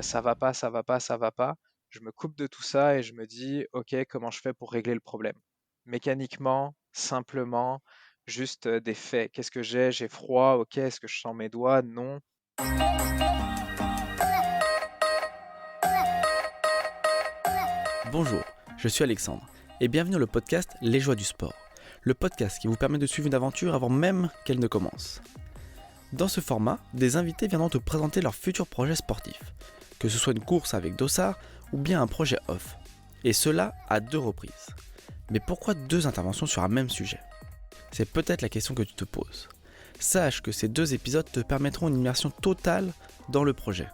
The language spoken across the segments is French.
ça va pas, ça va pas, ça va pas. Je me coupe de tout ça et je me dis: «OK, comment je fais pour régler le problème?» Mécaniquement, simplement, juste, des faits. Qu'est-ce que j'ai? J'ai froid, OK. Est-ce que je sens mes doigts? Non. Bonjour, je suis Alexandre et bienvenue dans le podcast Les Joies du Sport, le podcast qui vous permet de suivre une aventure avant même qu'elle ne commence. Dans ce format, des invités viendront te présenter leurs futurs projets sportifs, que ce soit une course avec dossard ou bien un projet off, et cela à 2 reprises. Mais pourquoi 2 interventions sur un même sujet? C'est peut-être la question que tu te poses. Sache que ces 2 épisodes te permettront une immersion totale dans le projet.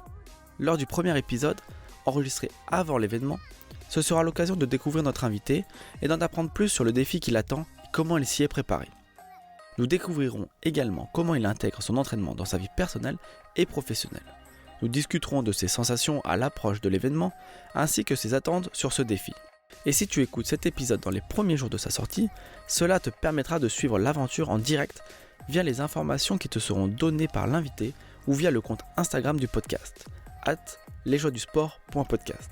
Lors du premier épisode, enregistré avant l'événement, ce sera l'occasion de découvrir notre invité et d'en apprendre plus sur le défi qui l'attend et comment il s'y est préparé. Nous découvrirons également comment il intègre son entraînement dans sa vie personnelle et professionnelle. Nous discuterons de ses sensations à l'approche de l'événement ainsi que ses attentes sur ce défi. Et si tu écoutes cet épisode dans les premiers jours de sa sortie, cela te permettra de suivre l'aventure en direct via les informations qui te seront données par l'invité ou via le compte Instagram du podcast, @lesjoiesdusport.podcast.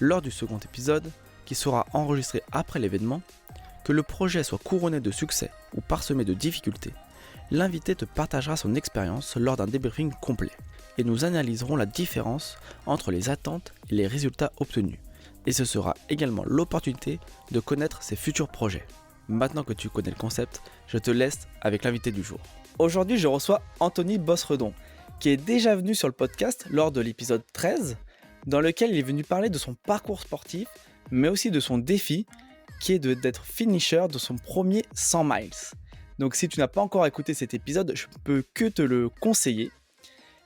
Lors du second épisode, qui sera enregistré après l'événement, que le projet soit couronné de succès ou parsemé de difficultés, l'invité te partagera son expérience lors d'un débriefing complet et nous analyserons la différence entre les attentes et les résultats obtenus. Et ce sera également l'opportunité de connaître ses futurs projets. Maintenant que tu connais le concept, je te laisse avec l'invité du jour. Aujourd'hui, je reçois Anthony Bosredon, qui est déjà venu sur le podcast lors de l'épisode 13, dans lequel il est venu parler de son parcours sportif, mais aussi de son défi, qui est d'être finisher de son premier 100 miles. Donc si tu n'as pas encore écouté cet épisode, je peux que te le conseiller.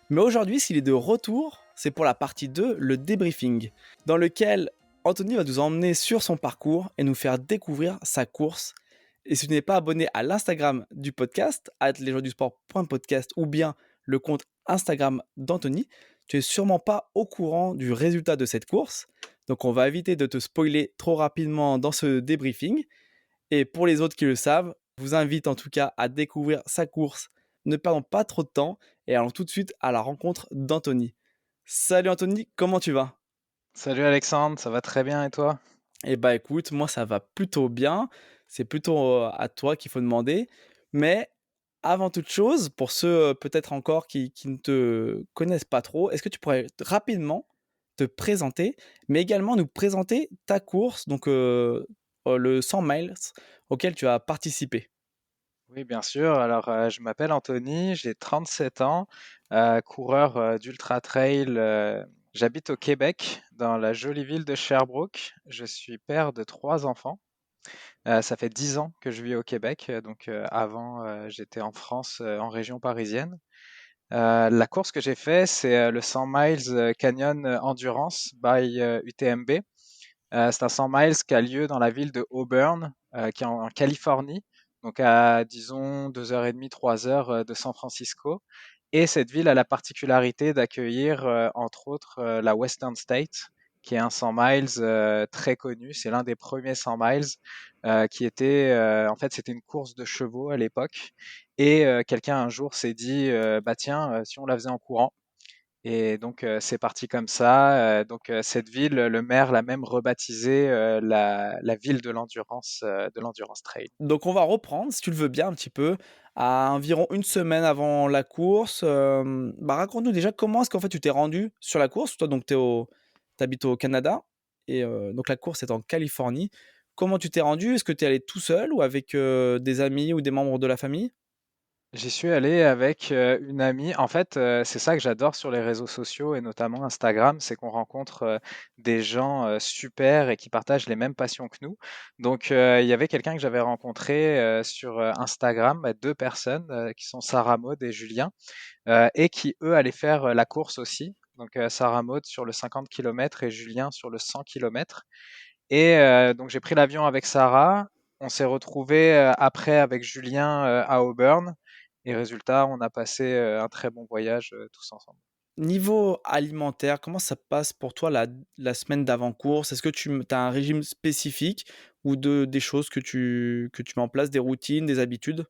Mais aujourd'hui, s'il est de retour, c'est pour la partie 2, le débriefing, dans lequel Anthony va nous emmener sur son parcours et nous faire découvrir sa course. Et si tu n'es pas abonné à l'Instagram du podcast, @lesjoiesdusport.podcast ou bien le compte Instagram d'Anthony, tu es sûrement pas au courant du résultat de cette course. Donc on va éviter de te spoiler trop rapidement dans ce débriefing. Et pour les autres qui le savent, je vous invite en tout cas à découvrir sa course. Ne perdons pas trop de temps et allons tout de suite à la rencontre d'Anthony. Salut Anthony, comment tu vas? Salut Alexandre, ça va très bien et toi? Eh bah écoute, moi ça va plutôt bien. C'est plutôt à toi qu'il faut demander. Mais avant toute chose, pour ceux peut-être encore qui ne te connaissent pas trop, est-ce que tu pourrais rapidement te présenter, mais également nous présenter ta course, donc le 100 miles auquel tu as participé? Oui, bien sûr. Alors, je m'appelle Anthony, j'ai 37 ans, coureur d'ultra trail. J'habite au Québec, dans la jolie ville de Sherbrooke. Je suis père de 3 enfants. Ça fait 10 ans que je vis au Québec. Donc, avant, j'étais en France, en région parisienne. La course que j'ai fait, c'est le 100 miles Canyon Endurance by UTMB. C'est un 100 miles qui a lieu dans la ville de Auburn, qui est en Californie, donc à disons 2h30, 3 heures de San Francisco. Et cette ville a la particularité d'accueillir, entre autres, la Western State, qui est un 100 miles très connu. C'est l'un des premiers 100 miles qui était, en fait, c'était une course de chevaux à l'époque. Et quelqu'un un jour s'est dit, bah tiens, si on la faisait en courant. Et donc, c'est parti comme ça. Donc, cette ville, le maire l'a même rebaptisée la ville de l'endurance trail. Donc on va reprendre, si tu le veux bien un petit peu, à environ une semaine avant la course. Bah, raconte-nous déjà comment est-ce qu'en fait tu t'es rendu sur la course? Toi donc tu habites au Canada et donc la course est en Californie. Comment tu t'es rendu? Est-ce que tu es allé tout seul ou avec, des amis ou des membres de la famille? J'y suis allé avec une amie. En fait, c'est ça que j'adore sur les réseaux sociaux et notamment Instagram, c'est qu'on rencontre des gens super et qui partagent les mêmes passions que nous. Donc, il y avait quelqu'un que j'avais rencontré sur Instagram, 2 personnes qui sont Sarah Maud et Julien, et qui eux allaient faire la course aussi. Donc, Sarah Maud sur le 50 km et Julien sur le 100 km. Et donc j'ai pris l'avion avec Sarah. On s'est retrouvés après avec Julien à Auburn. Et résultat, on a passé un très bon voyage tous ensemble. Niveau alimentaire, comment ça passe pour toi la semaine d'avant-course? Est-ce que tu as un régime spécifique ou des choses que tu mets en place, des routines, des habitudes?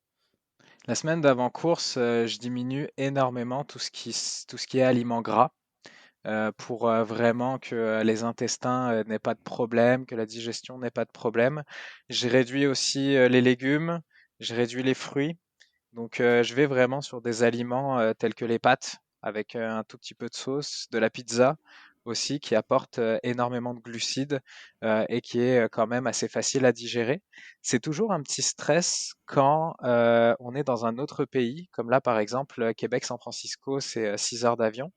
La semaine d'avant-course, je diminue énormément tout ce qui est aliments gras. pour vraiment que les intestins n'aient pas de problème, que la digestion n'ait pas de problème. J'ai réduit aussi les légumes, j'ai réduit les fruits. Donc, je vais vraiment sur des aliments tels que les pâtes avec un tout petit peu de sauce, de la pizza aussi qui apporte énormément de glucides et qui est quand même assez facile à digérer. C'est toujours un petit stress quand on est dans un autre pays, comme là par exemple Québec-San Francisco, c'est 6 heures d'avion.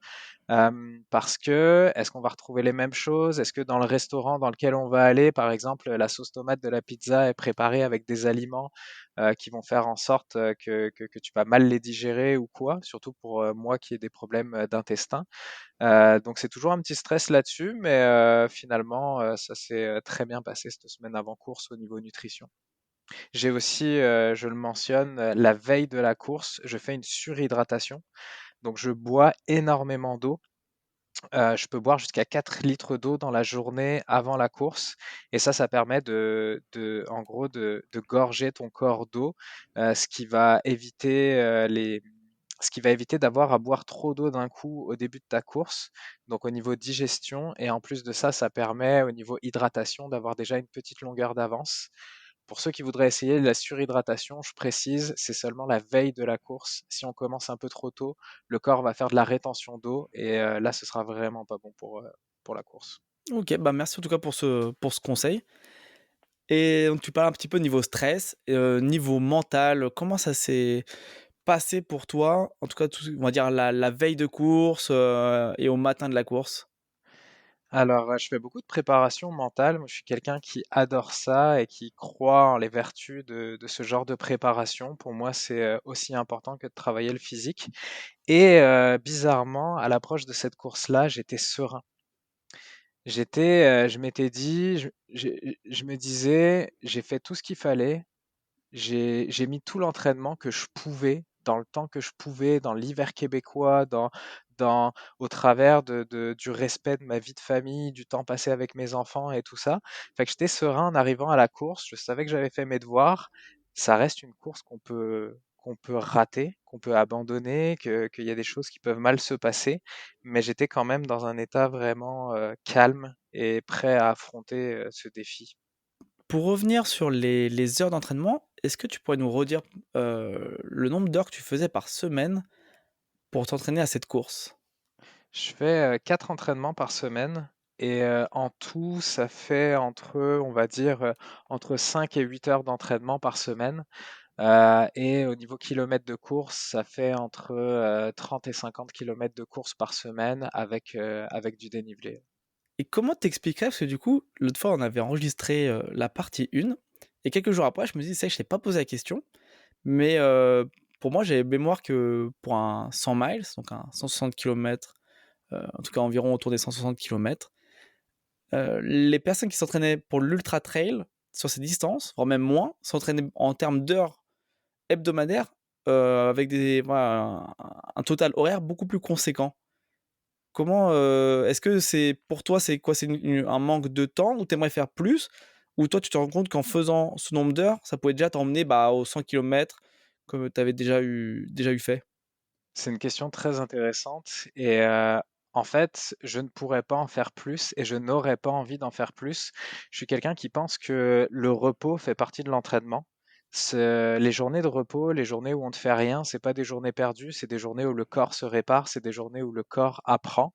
Parce que est-ce qu'on va retrouver les mêmes choses? Est-ce que dans le restaurant dans lequel on va aller, par exemple, la sauce tomate de la pizza est préparée avec des aliments qui vont faire en sorte que tu vas mal les digérer ou quoi? Surtout pour moi qui ai des problèmes d'intestin. Donc c'est toujours un petit stress là-dessus, mais finalement ça s'est très bien passé cette semaine avant course au niveau nutrition. J'ai aussi, je le mentionne, la veille de la course, je fais une surhydratation. Donc je bois énormément d'eau. Je peux boire jusqu'à 4 litres d'eau dans la journée avant la course et ça permet en gros de gorger ton corps d'eau, ce qui va éviter, ce qui va éviter d'avoir à boire trop d'eau d'un coup au début de ta course, donc au niveau digestion et en plus de ça, ça permet au niveau hydratation d'avoir déjà une petite longueur d'avance. Pour ceux qui voudraient essayer la surhydratation, je précise, c'est seulement la veille de la course. Si on commence un peu trop tôt, le corps va faire de la rétention d'eau et là, ce sera vraiment pas bon pour la course. OK, bah, merci en tout cas pour ce conseil. Et donc tu parles un petit peu niveau stress, niveau mental, comment ça s'est passé pour toi? En tout cas, tout on va dire la veille de course, et au matin de la course? Alors, je fais beaucoup de préparation mentale. Moi, je suis quelqu'un qui adore ça et qui croit en les vertus de ce genre de préparation. Pour moi, c'est aussi important que de travailler le physique. Et bizarrement, à l'approche de cette course-là, j'étais serein. Je m'étais dit, je me disais, j'ai fait tout ce qu'il fallait, j'ai mis tout l'entraînement que je pouvais, dans le temps que je pouvais, dans l'hiver québécois, au travers du respect de ma vie de famille, du temps passé avec mes enfants et tout ça. Fait que j'étais serein en arrivant à la course. Je savais que j'avais fait mes devoirs. Ça reste une course qu'on peut rater, qu'on peut abandonner, qu'il y a des choses qui peuvent mal se passer. Mais j'étais quand même dans un état vraiment calme et prêt à affronter ce défi. Pour revenir sur les heures d'entraînement, est-ce que tu pourrais nous redire, le nombre d'heures que tu faisais par semaine pour t'entraîner à cette course? Je fais 4 entraînements par semaine et en tout, ça fait on va dire, entre 5 et 8 heures d'entraînement par semaine, et au niveau kilomètres de course, ça fait entre, 30 et 50 kilomètres de course par semaine avec du dénivelé. Et comment t'expliquerais parce que du coup, l'autre fois, on avait enregistré, la partie 1 et quelques jours après, je me dis: «Ça, je t'ai pas posé la question», mais pour moi, j'avais mémoire que pour un 100 miles, donc un 160 kilomètres, en tout cas environ autour des 160 kilomètres, les personnes qui s'entraînaient pour l'ultra trail sur ces distances, voire même moins, s'entraînaient en termes d'heures hebdomadaires, avec des voilà, un total horaire beaucoup plus conséquent. Comment, est-ce que c'est pour toi, c'est quoi? C'est un manque de temps ou tu aimerais faire plus? Ou toi, tu te rends compte qu'en faisant ce nombre d'heures, ça pouvait déjà t'emmener, bah, aux 100 kilomètres que tu avais déjà eu fait? C'est une question très intéressante et en fait, je ne pourrais pas en faire plus et je n'aurais pas envie d'en faire plus. Je suis quelqu'un qui pense que le repos fait partie de l'entraînement. Les journées de repos, les journées où on ne fait rien, c'est pas des journées perdues, c'est des journées où le corps se répare, c'est des journées où le corps apprend.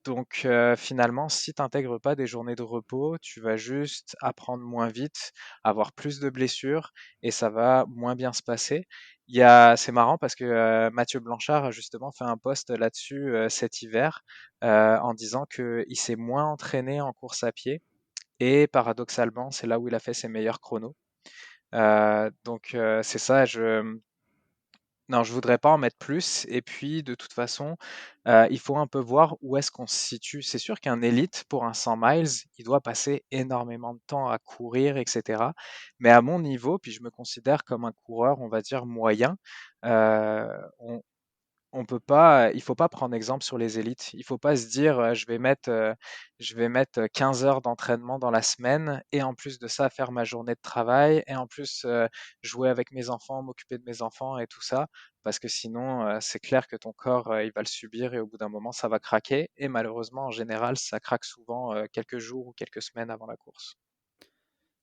Donc finalement, si tu intègres pas des journées de repos, tu vas juste apprendre moins vite, avoir plus de blessures et ça va moins bien se passer. C'est marrant parce que Mathieu Blanchard a justement fait un post là-dessus cet hiver en disant qu'il s'est moins entraîné en course à pied et paradoxalement, c'est là où il a fait ses meilleurs chronos. Donc c'est ça, non, je voudrais pas en mettre plus et puis de toute façon, il faut un peu voir où est-ce qu'on se situe. C'est sûr qu'un élite pour un 100 miles, il doit passer énormément de temps à courir et cetera. Mais à mon niveau, puis je me considère comme un coureur, on va dire moyen, heu, on on peut pas, il faut pas prendre exemple sur les élites. Il faut pas se dire, je vais mettre 15 heures d'entraînement dans la semaine et en plus de ça faire ma journée de travail et en plus jouer avec mes enfants, m'occuper de mes enfants et tout ça, parce que sinon c'est clair que ton corps il va le subir et au bout d'un moment ça va craquer et malheureusement en général ça craque souvent quelques jours ou quelques semaines avant la course.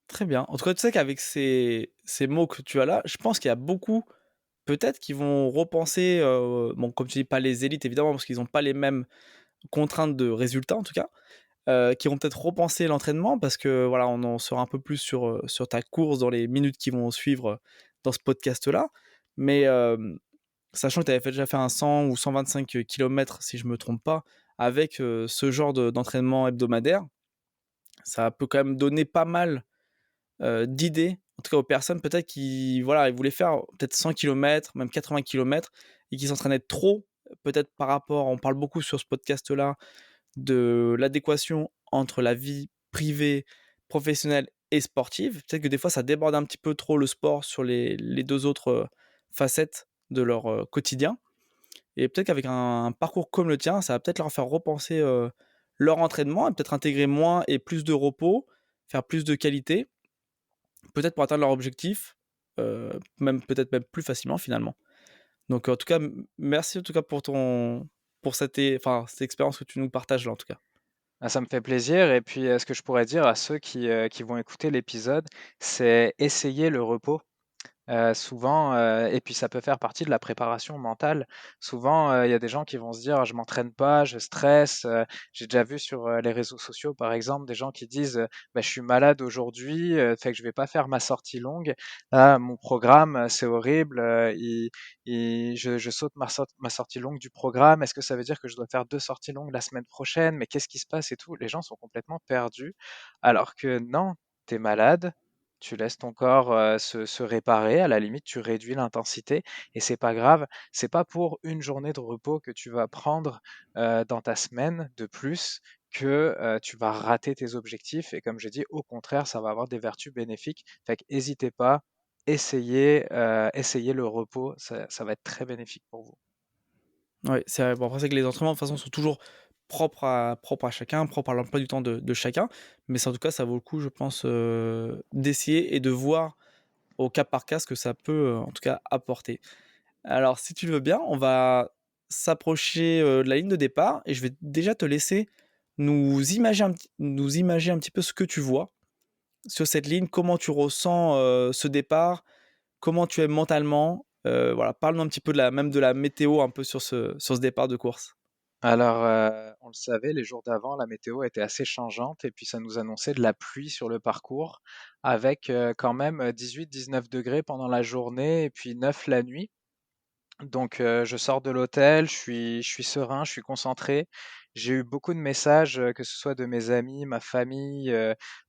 Très bien. En tout cas, tu sais qu'avec ces mots que tu as là, je pense qu'il y a beaucoup, peut-être, qui vont repenser, bon, comme tu dis, pas les élites évidemment, parce qu'ils ont pas les mêmes contraintes de résultats en tout cas, qui vont peut-être repenser l'entraînement parce que, voilà, on en saura un peu plus sur ta course dans les minutes qui vont suivre, dans ce podcast-là. Mais, sachant que tu avais déjà fait un 100 ou 125 kilomètres, si je me trompe pas, avec, ce genre d'entraînement hebdomadaire, ça peut quand même donner pas mal, d'idées, en tout cas aux personnes peut-être qui, voilà, ils voulaient faire peut-être 100 kilomètres, même 80 kilomètres et qui s'entraînaient trop, peut-être par rapport, on parle beaucoup sur ce podcast-là de l'adéquation entre la vie privée, professionnelle et sportive. Peut-être que des fois ça déborde un petit peu trop le sport sur les 2 autres, facettes de leur, quotidien, et peut-être qu'avec un parcours comme le tien, ça va peut-être leur faire repenser, leur entraînement et peut-être intégrer moins et plus de repos, faire plus de qualité, peut-être pour atteindre leur objectif, même peut-être même plus facilement finalement. Donc en tout cas, merci en tout cas pour cette expérience que tu nous partages là en tout cas. Ah, ça me fait plaisir et puis ce que je pourrais dire à ceux qui vont écouter l'épisode, c'est essayer le repos. Souvent, et puis ça peut faire partie de la préparation mentale. Souvent, il y a des gens qui vont se dire: «Je m'entraîne pas, je stresse», j'ai déjà vu sur, les réseaux sociaux, par exemple, des gens qui disent, «Bah, je suis malade aujourd'hui, fait que je vais pas faire ma sortie longue. Ah, mon programme, c'est horrible, je saute ma sortie longue du programme. Est-ce que ça veut dire que je dois faire 2 sorties longues la semaine prochaine? Mais qu'est-ce qui se passe?» et tout. Les gens sont complètement perdus, alors que non, tu es malade, tu laisses ton corps, se réparer, à la limite, tu réduis l'intensité et c'est pas grave. C'est pas pour une journée de repos que tu vas prendre, dans ta semaine de plus que, tu vas rater tes objectifs et comme j'ai dit, au contraire, ça va avoir des vertus bénéfiques. Fait qu'hésitez pas, essayez le repos, ça va être très bénéfique pour vous. Ouais, c'est vrai. Bon, après, c'est que les entraînements, de toute façon, sont toujours propres à chacun, propres à l'emploi du temps de chacun. Mais ça, en tout cas, ça vaut le coup, je pense, d'essayer et de voir au cas par cas ce que ça peut, en tout cas, apporter. Alors, si tu le veux bien, on va s'approcher, de la ligne de départ et je vais déjà te laisser nous imager un petit peu ce que tu vois sur cette ligne, comment tu ressens, ce départ, comment tu es mentalement, voilà, parle-nous un petit peu de la météo un peu sur ce départ de course. Alors, on le savait, les jours d'avant, la météo était assez changeante et puis ça nous annonçait de la pluie sur le parcours avec, quand même, 18-19 degrés pendant la journée et puis 9 la nuit. Donc, je sors de l'hôtel, je suis serein, je suis concentré. J'ai eu beaucoup de messages, que ce soit de mes amis, ma famille,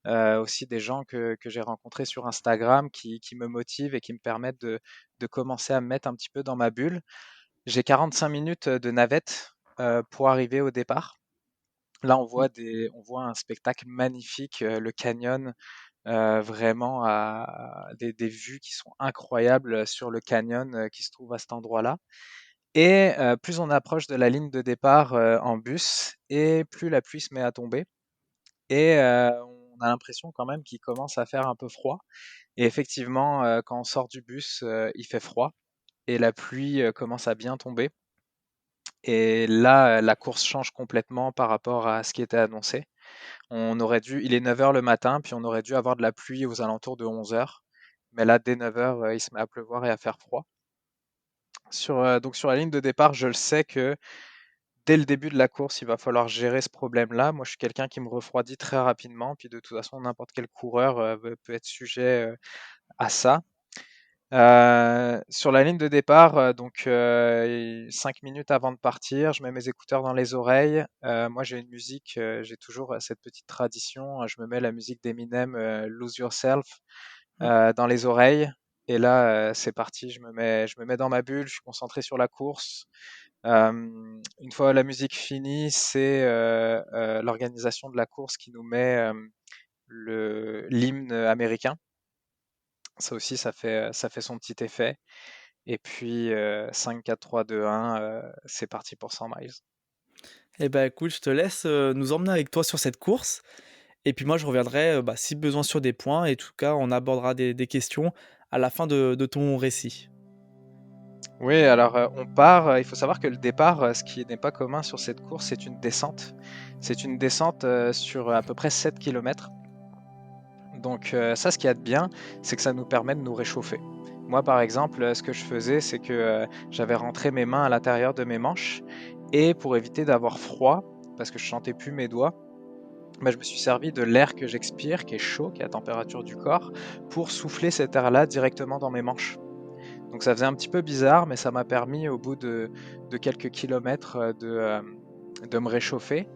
aussi des gens que j'ai rencontrés sur Instagram qui me motivent et qui me permettent de commencer à me mettre un petit peu dans ma bulle. J'ai 45 minutes, de navette, pour arriver au départ. Là, on voit un spectacle magnifique, le canyon, vraiment à des vues qui sont incroyables, sur le canyon, qui se trouve à cet endroit-là et plus on approche de la ligne de départ, en bus et plus la pluie se met à tomber et on a l'impression quand même qu'il commence à faire un peu froid et effectivement, quand on sort du bus, il fait froid et la pluie, commence à bien tomber. Et là, la course change complètement par rapport à ce qui était annoncé. Il est 9 heures le matin, puis on aurait dû avoir de la pluie aux alentours de 11 heures. Mais là, dès 9 heures, il se met à pleuvoir et à faire froid. Donc sur la ligne de départ, je le sais que dès le début de la course, il va falloir gérer ce problème-là. Moi, je suis quelqu'un qui me refroidit très rapidement, puis de toute façon, n'importe quel coureur peut être sujet à ça. Sur la ligne de départ, donc 5 minutes avant de partir, je mets mes écouteurs dans les oreilles. Moi, j'ai une musique, j'ai toujours, cette petite tradition, je me mets la musique d'Eminem, Lose Yourself, Mmh. dans les oreilles et là, c'est parti, je me mets dans ma bulle, je suis concentré sur la course. Une fois la musique finie, c'est, l'organisation de la course qui nous met, le l'hymne américain. Ça aussi, ça fait son petit effet. Et puis 5, 4, 3, 2, 1, c'est parti pour 100 miles. Eh ben écoute, je te laisse nous emmener avec toi sur cette course. Et puis moi, je reviendrai si besoin sur des points. Et en tout cas, on abordera des questions à la fin de ton récit. Oui, alors on part, il faut savoir que le départ, ce qui n'est pas commun sur cette course, c'est une descente. C'est une descente sur à peu près 7 kilomètres. Donc ça, ce qu'il y a de bien, c'est que ça nous permet de nous réchauffer. Moi, par exemple, ce que je faisais, c'est que j'avais rentré mes mains à l'intérieur de mes manches et pour éviter d'avoir froid, parce que je sentais plus mes doigts, bah, je me suis servi de l'air que j'expire, qui est chaud, qui est à température du corps, pour souffler cet air-là directement dans mes manches. Donc ça faisait un petit peu bizarre, mais ça m'a permis au bout de quelques kilomètres de me réchauffer.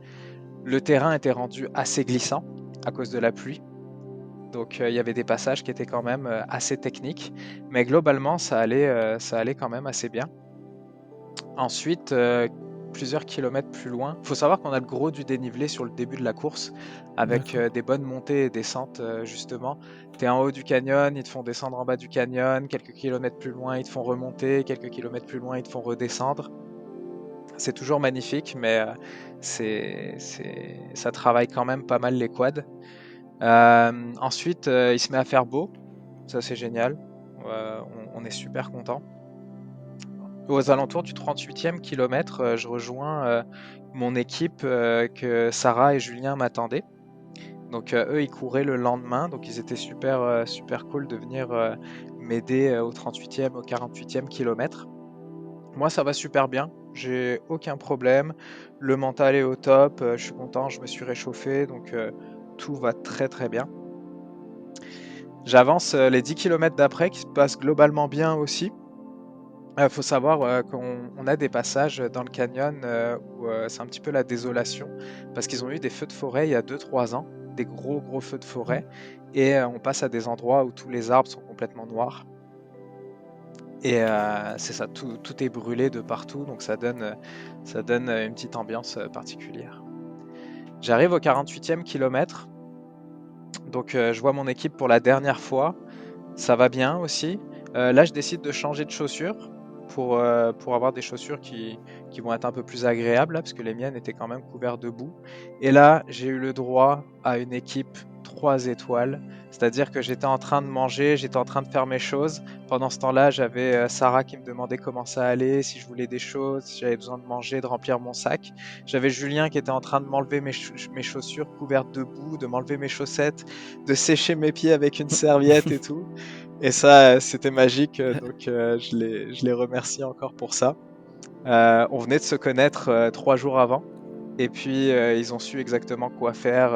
Le terrain était rendu assez glissant à cause de la pluie. Donc il y avait des passages qui étaient quand même assez techniques, mais globalement ça allait quand même assez bien. Ensuite, plusieurs kilomètres plus loin, il faut savoir qu'on a le gros du dénivelé sur le début de la course, avec D'accord. des bonnes montées et descentes justement. Tu es en haut du canyon, ils te font descendre en bas du canyon, quelques kilomètres plus loin, ils te font remonter, quelques kilomètres plus loin, ils te font redescendre. C'est toujours magnifique, mais ça travaille quand même pas mal les quads. Ensuite, il se met à faire beau, ça c'est génial. On est super content. Aux alentours du 38e kilomètre, je rejoins mon équipe que Sarah et Julien m'attendaient. Donc eux, ils couraient le lendemain, donc ils étaient super, super cool de venir m'aider au 38e, au 48e kilomètre. Moi, ça va super bien, j'ai aucun problème. Le mental est au top, je suis content, je me suis réchauffé, donc tout va très très bien. J'avance les 10 kilomètres d'après qui se passent globalement bien aussi. Il faut savoir qu'on a des passages dans le canyon où c'est un petit peu la désolation parce qu'ils ont eu des feux de forêt il y a 2, 3 ans, des gros gros feux de Mm. forêt, et on passe à des endroits où tous les arbres sont complètement noirs. Et c'est ça, tout est brûlé de partout, donc ça donne une petite ambiance particulière. J'arrive au 48e kilomètre, donc je vois mon équipe pour la dernière fois. Ça va bien aussi. Là, je décide de changer de chaussures pour avoir des chaussures qui vont être un peu plus agréables, là, parce que les miennes étaient quand même couvertes de boue. Et là, j'ai eu le droit à une équipe 3 étoiles, c'est-à-dire que j'étais en train de manger, j'étais en train de faire mes choses. Pendant ce temps-là, j'avais Sarah qui me demandait comment ça allait, si je voulais des choses, si j'avais besoin de manger, de remplir mon sac. J'avais Julien qui était en train de m'enlever mes chaussures couvertes de boue, de m'enlever mes chaussettes, de sécher mes pieds avec une serviette et tout. Et ça, c'était magique, donc je les remercie encore pour ça. On venait de se connaître 3 jours avant, et puis ils ont su exactement quoi faire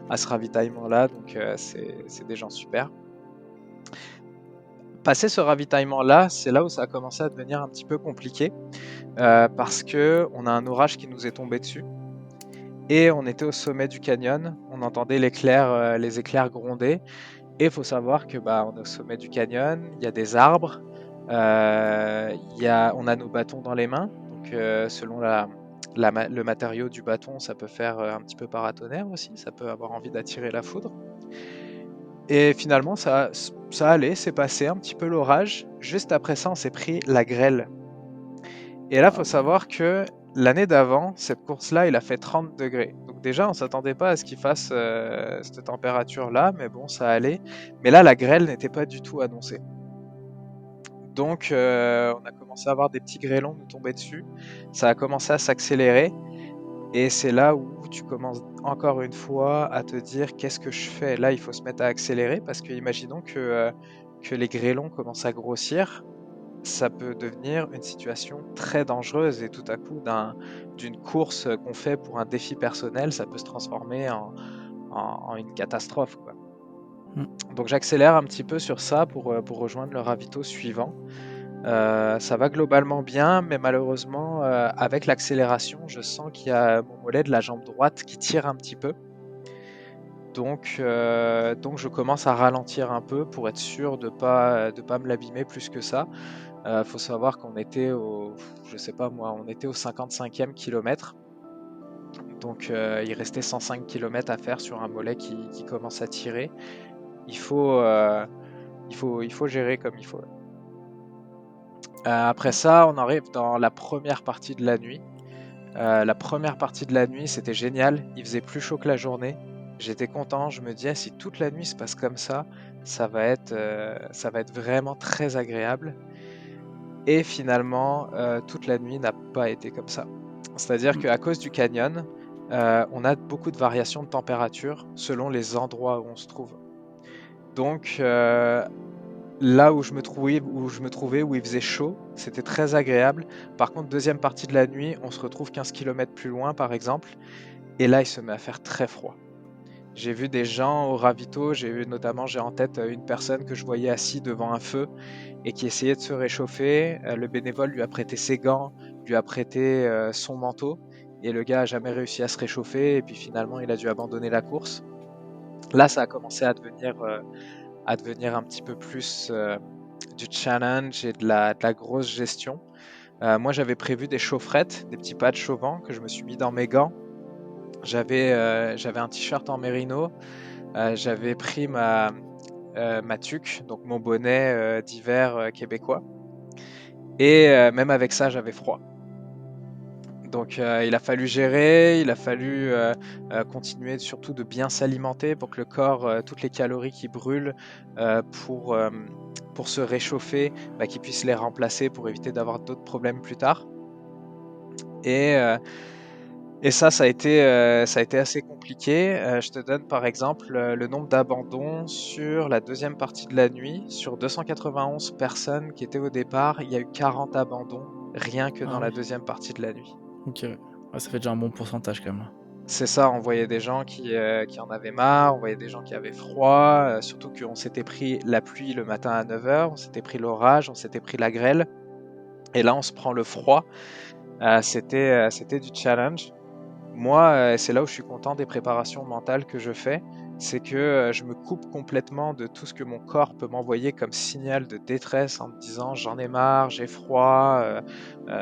à ce ravitaillement-là, donc c'est des gens super. Passé ce ravitaillement-là, c'est là où ça a commencé à devenir un petit peu compliqué, parce que on a un orage qui nous est tombé dessus, et on était au sommet du canyon, on entendait les éclairs gronder. Et il faut savoir que bah, on est au sommet du canyon, il y a des arbres, on a nos bâtons dans les mains. Donc selon le matériau du bâton, ça peut faire un petit peu paratonnerre aussi, ça peut avoir envie d'attirer la foudre. Et finalement, ça allait, c'est passé un petit peu l'orage. Juste après ça, on s'est pris la grêle. Et là, il Ah faut ouais. savoir que l'année d'avant, cette course-là, il a fait 30 degrés. Donc déjà, on s'attendait pas à ce qu'il fasse cette température-là, mais bon, ça allait. Mais là, la grêle n'était pas du tout annoncée. Donc, on a commencé à avoir des petits grêlons nous tomber dessus. Ça a commencé à s'accélérer. Et c'est là où tu commences encore une fois à te dire qu'est-ce que je fais? Là, il faut se mettre à accélérer parce que imaginons que les grêlons commencent à grossir, ça peut devenir une situation très dangereuse et tout à coup d'une course qu'on fait pour un défi personnel, ça peut se transformer en une catastrophe, quoi. Mm. Donc j'accélère un petit peu sur ça pour rejoindre le ravito suivant. Ça va globalement bien, mais malheureusement, avec l'accélération, je sens qu'il y a mon mollet de la jambe droite qui tire un petit peu. Donc je commence à ralentir un peu pour être sûr de pas me l'abîmer plus que ça. Faut savoir qu'on était je sais pas moi, on était au 55e kilomètre. Donc il restait 105 kilomètres à faire sur un mollet qui commence à tirer. Il faut, il faut gérer comme il faut. Après ça, on arrive dans la première partie de la nuit. La première partie de la nuit, c'était génial. Il faisait plus chaud que la journée. J'étais content. Je me disais, si toute la nuit se passe comme ça va être vraiment très agréable. Et finalement, toute la nuit n'a pas été comme ça. C'est-à-dire qu'à cause du canyon, on a beaucoup de variations de température selon les endroits où on se trouve. Donc, là où je me trouvais, où il faisait chaud, c'était très agréable. Par contre, deuxième partie de la nuit, on se retrouve 15 kilomètres plus loin, par exemple, et là, il se met à faire très froid. J'ai vu des gens au ravito, j'ai en tête une personne que je voyais assis devant un feu et qui essayait de se réchauffer. Le bénévole lui a prêté ses gants, lui a prêté son manteau, et le gars a jamais réussi à se réchauffer, et puis finalement, il a dû abandonner la course. Là, ça a commencé à devenir un petit peu plus du challenge et de la grosse gestion. Moi, j'avais prévu des chaufferettes, des petits pads chauffants que je me suis mis dans mes gants. J'avais un t-shirt en mérino. J'avais pris ma tuque, donc mon bonnet d'hiver québécois. Et même avec ça, j'avais froid. Donc il a fallu gérer, il a fallu continuer surtout de bien s'alimenter pour que le corps, toutes les calories qui brûlent euh, pour, euh, pour se réchauffer, bah, qu'il puisse les remplacer pour éviter d'avoir d'autres problèmes plus tard. Et, euh, et ça a été assez compliqué. Je te donne par exemple le nombre d'abandons sur la deuxième partie de la nuit. Sur 291 personnes qui étaient au départ, il y a eu 40 abandons rien que Ah dans la oui, deuxième partie de la nuit. ok. Ouais, ça fait déjà un bon pourcentage quand même là. C'est ça, on voyait des gens qui en avaient marre, on voyait des gens qui avaient froid, surtout qu'on s'était pris la pluie le matin à 9 heures, on s'était pris l'orage, on s'était pris la grêle, et là on se prend le froid. C'était du challenge. Moi, c'est là où je suis content des préparations mentales que je fais, c'est que je me coupe complètement de tout ce que mon corps peut m'envoyer comme signal de détresse en me disant j'en ai marre, j'ai froid,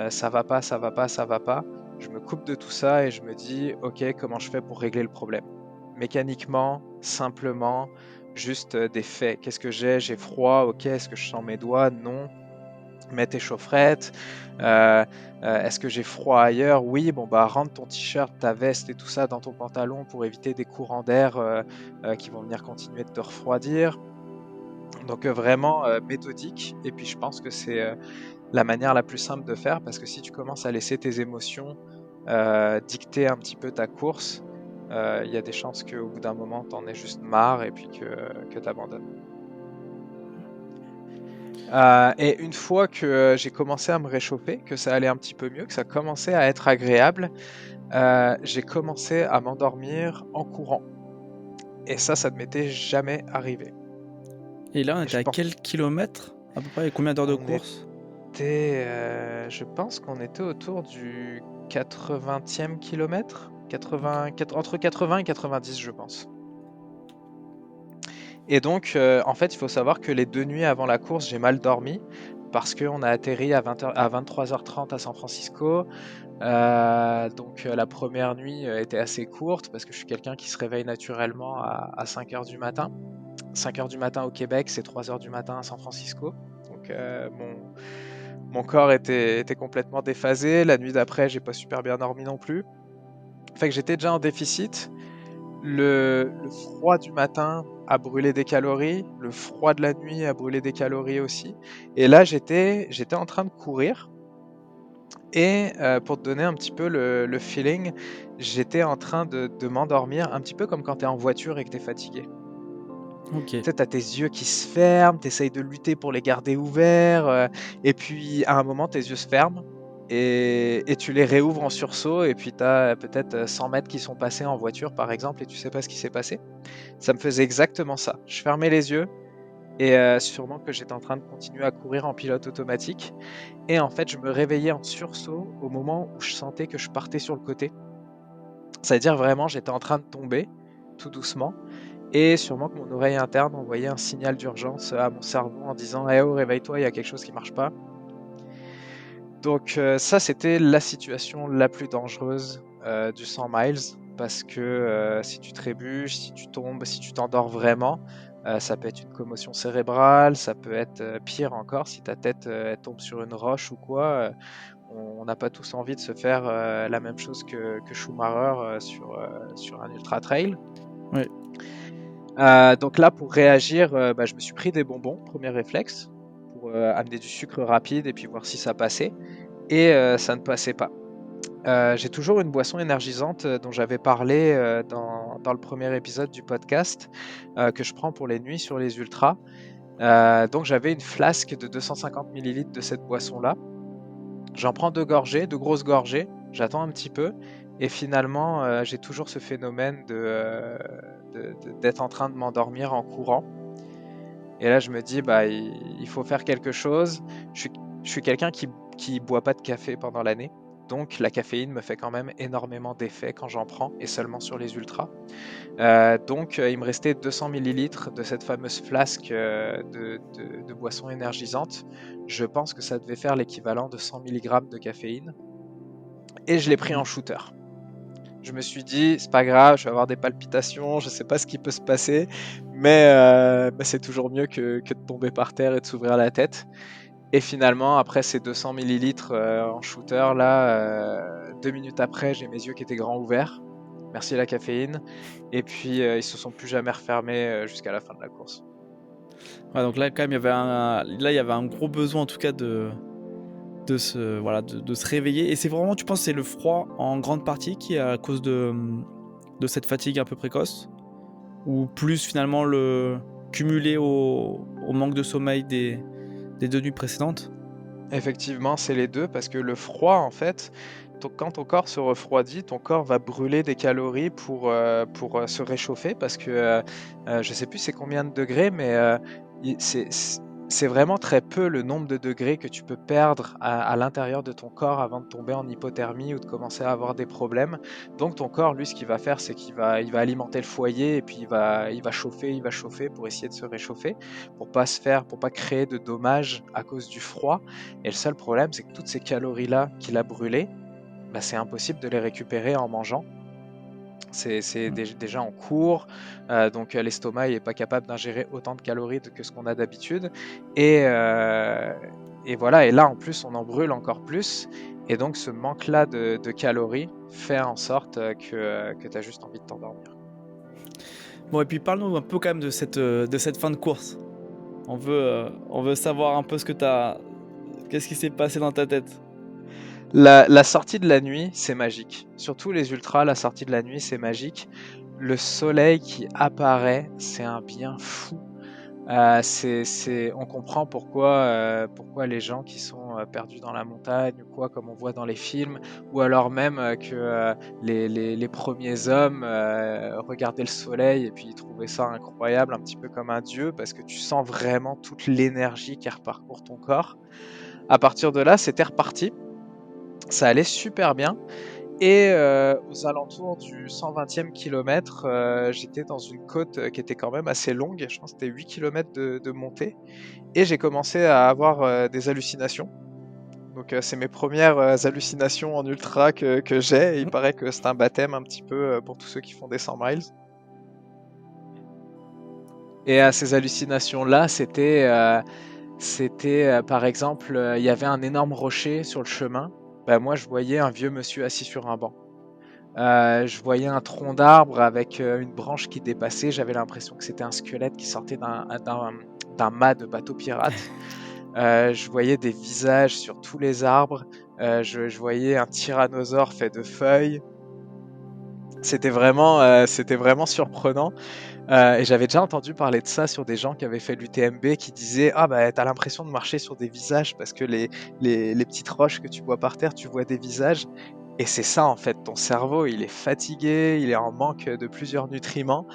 ça va pas, ça va pas, ça va pas. Je me coupe de tout ça et je me dis ok, comment je fais pour régler le problème? Mécaniquement, simplement, juste des faits. Qu'est-ce que j'ai? J'ai froid, ok, est-ce que je sens mes doigts? Non. Mets tes chaufferettes. Euh, Est-ce que j'ai froid ailleurs? Oui, bon bah rentre ton t-shirt, ta veste et tout ça dans ton pantalon pour éviter des courants d'air qui vont venir continuer de te refroidir. Donc vraiment méthodique. Et puis je pense que c'est la manière la plus simple de faire parce que si tu commences à laisser tes émotions dicter un petit peu ta course, il y a des chances qu'au bout d'un moment, t'en aies juste marre et puis que tu abandonnes. Et une fois que j'ai commencé à me réchauffer, que ça allait un petit peu mieux, que ça commençait à être agréable, j'ai commencé à m'endormir en courant. Et ça ne m'était jamais arrivé. Et là, on Et était je à pense, quel kilomètre à peu près et combien d'heures de on course? je pense qu'on était autour du 80e kilomètre, entre 80 et 90, je pense. Et donc, en fait, il faut savoir que les 2 nuits avant la course, j'ai mal dormi parce qu'on a atterri à 23h30 à San Francisco. Donc, la première nuit était assez courte parce que je suis quelqu'un qui se réveille naturellement à 5 heures du matin. 5 heures du matin au Québec, c'est 3 heures du matin à San Francisco. Donc, mon corps était complètement déphasé. La nuit d'après, j'ai pas super bien dormi non plus. Fait que j'étais déjà en déficit. Le froid du matin a brûlé des calories, le froid de la nuit a brûlé des calories aussi. Et là, j'étais en train de courir. Et pour te donner un petit peu le feeling, j'étais en train de m'endormir, un petit peu comme quand tu es en voiture et que tu es fatigué. Ok. Tu sais, tu as tes yeux qui se ferment, tu essayes de lutter pour les garder ouverts, et puis à un moment, tes yeux se ferment, et tu les réouvres en sursaut, et puis tu as peut-être 100 mètres qui sont passés en voiture, par exemple, et tu sais pas ce qui s'est passé. Ça me faisait exactement ça. Je fermais les yeux, et sûrement que j'étais en train de continuer à courir en pilote automatique. Et en fait, je me réveillais en sursaut au moment où je sentais que je partais sur le côté. C'est-à-dire vraiment, j'étais en train de tomber tout doucement. Et sûrement que mon oreille interne envoyait un signal d'urgence à mon cerveau en disant eh oh, réveille-toi, il y a quelque chose qui marche pas. Donc, ça, c'était la situation la plus dangereuse du 100 miles. parce que si tu trébuches, si tu tombes, si tu t'endors vraiment, ça peut être une commotion cérébrale, ça peut être pire encore si ta tête elle tombe sur une roche ou quoi. On n'a pas tous envie de se faire la même chose que Schumacher sur un ultra trail. Ouais. Donc là, pour réagir, je me suis pris des bonbons, premier réflexe, pour amener du sucre rapide et puis voir si ça passait. Et ça ne passait pas. J'ai toujours une boisson énergisante dont j'avais parlé dans le premier épisode du podcast, que je prends pour les nuits sur les ultras. Donc j'avais une flasque de 250 millilitres de cette boisson-là. J'en prends 2 gorgées, 2 grosses gorgées, j'attends un petit peu et finalement, j'ai toujours ce phénomène d'être en train de m'endormir en courant et là je me dis: «Bah, il faut faire quelque chose». Je suis je suis quelqu'un qui boit pas de café pendant l'année, donc la caféine me fait quand même énormément d'effet quand j'en prends et seulement sur les ultras. Donc il me restait 200 millilitres de cette fameuse flasque, de boisson énergisante. Je pense que ça devait faire l'équivalent de 100 milligrammes de caféine et je l'ai pris en shooter. Je me suis dit: «C'est pas grave, je vais avoir des palpitations, je sais pas ce qui peut se passer, mais c'est toujours mieux que de tomber par terre et de s'ouvrir la tête». Et finalement, après ces 200 millilitres en shooter là, 2 minutes après, j'ai mes yeux qui étaient grands ouverts. Merci la caféine. Et puis ils se sont plus jamais refermés jusqu'à la fin de la course. Ouais, donc là, quand même, il y avait un gros besoin, en tout cas, de se réveiller. Et c'est vraiment, tu penses, c'est le froid en grande partie qui est à cause de cette fatigue un peu précoce, ou plus finalement le cumulé au manque de sommeil des 2 nuits précédentes? Effectivement, c'est les 2 parce que le froid, en fait, quand ton corps se refroidit, ton corps va brûler des calories pour se réchauffer parce que, je sais plus c'est combien de degrés, mais, i c'est vraiment très peu le nombre de degrés que tu peux perdre à l'intérieur de ton corps avant de tomber en hypothermie ou de commencer à avoir des problèmes. Donc ton corps, lui, ce qu'il va faire, c'est qu'il va alimenter le foyer et puis il va chauffer pour essayer de se réchauffer, pour pas créer de dommages à cause du froid. Et le seul problème, c'est que toutes ces calories-là qu'il a brûlées, bah, c'est impossible de les récupérer en mangeant. C'est Mmh. déjà en cours, donc l'estomac est pas capable d'ingérer autant de calories que ce qu'on a d'habitude. Et, et voilà, et là en plus on en brûle encore plus. Et donc ce manque-là de calories fait en sorte que tu as juste envie de t'endormir. Bon, et puis parle-nous un peu quand même de cette fin de course. On veut savoir un peu qu'est-ce qui s'est passé dans ta tête? La sortie de la nuit, c'est magique. Surtout les ultras, la sortie de la nuit, c'est magique. Le soleil qui apparaît, c'est un bien fou. On comprend pourquoi les gens qui sont perdus dans la montagne ou quoi, comme on voit dans les films, ou alors même que les premiers hommes regardaient le soleil et puis ils trouvaient ça incroyable, un petit peu comme un dieu, parce que tu sens vraiment toute l'énergie qui reparcourt ton corps. À partir de là, c'était reparti. Ça allait super bien. Et aux alentours du 120e kilomètre, j'étais dans une côte qui était quand même assez longue. Je pense que c'était 8 kilomètres de montée. Et j'ai commencé à avoir des hallucinations. Donc c'est mes premières hallucinations en ultra que j'ai. Et il paraît que c'est un baptême un petit peu pour tous ceux qui font des 100 miles. Et ces hallucinations-là, c'était par exemple, il y avait un énorme rocher sur le chemin. Bah, moi, je voyais un vieux monsieur assis sur un banc. Je voyais un tronc d'arbre avec une branche qui dépassait. J'avais l'impression que c'était un squelette qui sortait d'un mât de bateau pirate. Je voyais des visages sur tous les arbres. Je voyais un tyrannosaure fait de feuilles. C'était vraiment surprenant. Et j'avais déjà entendu parler de ça sur des gens qui avaient fait l'UTMB qui disaient: «Ah bah, t'as l'impression de marcher sur des visages parce que les petites roches que tu vois par terre, tu vois des visages». Et c'est ça en fait, ton cerveau il est fatigué, il est en manque de plusieurs nutriments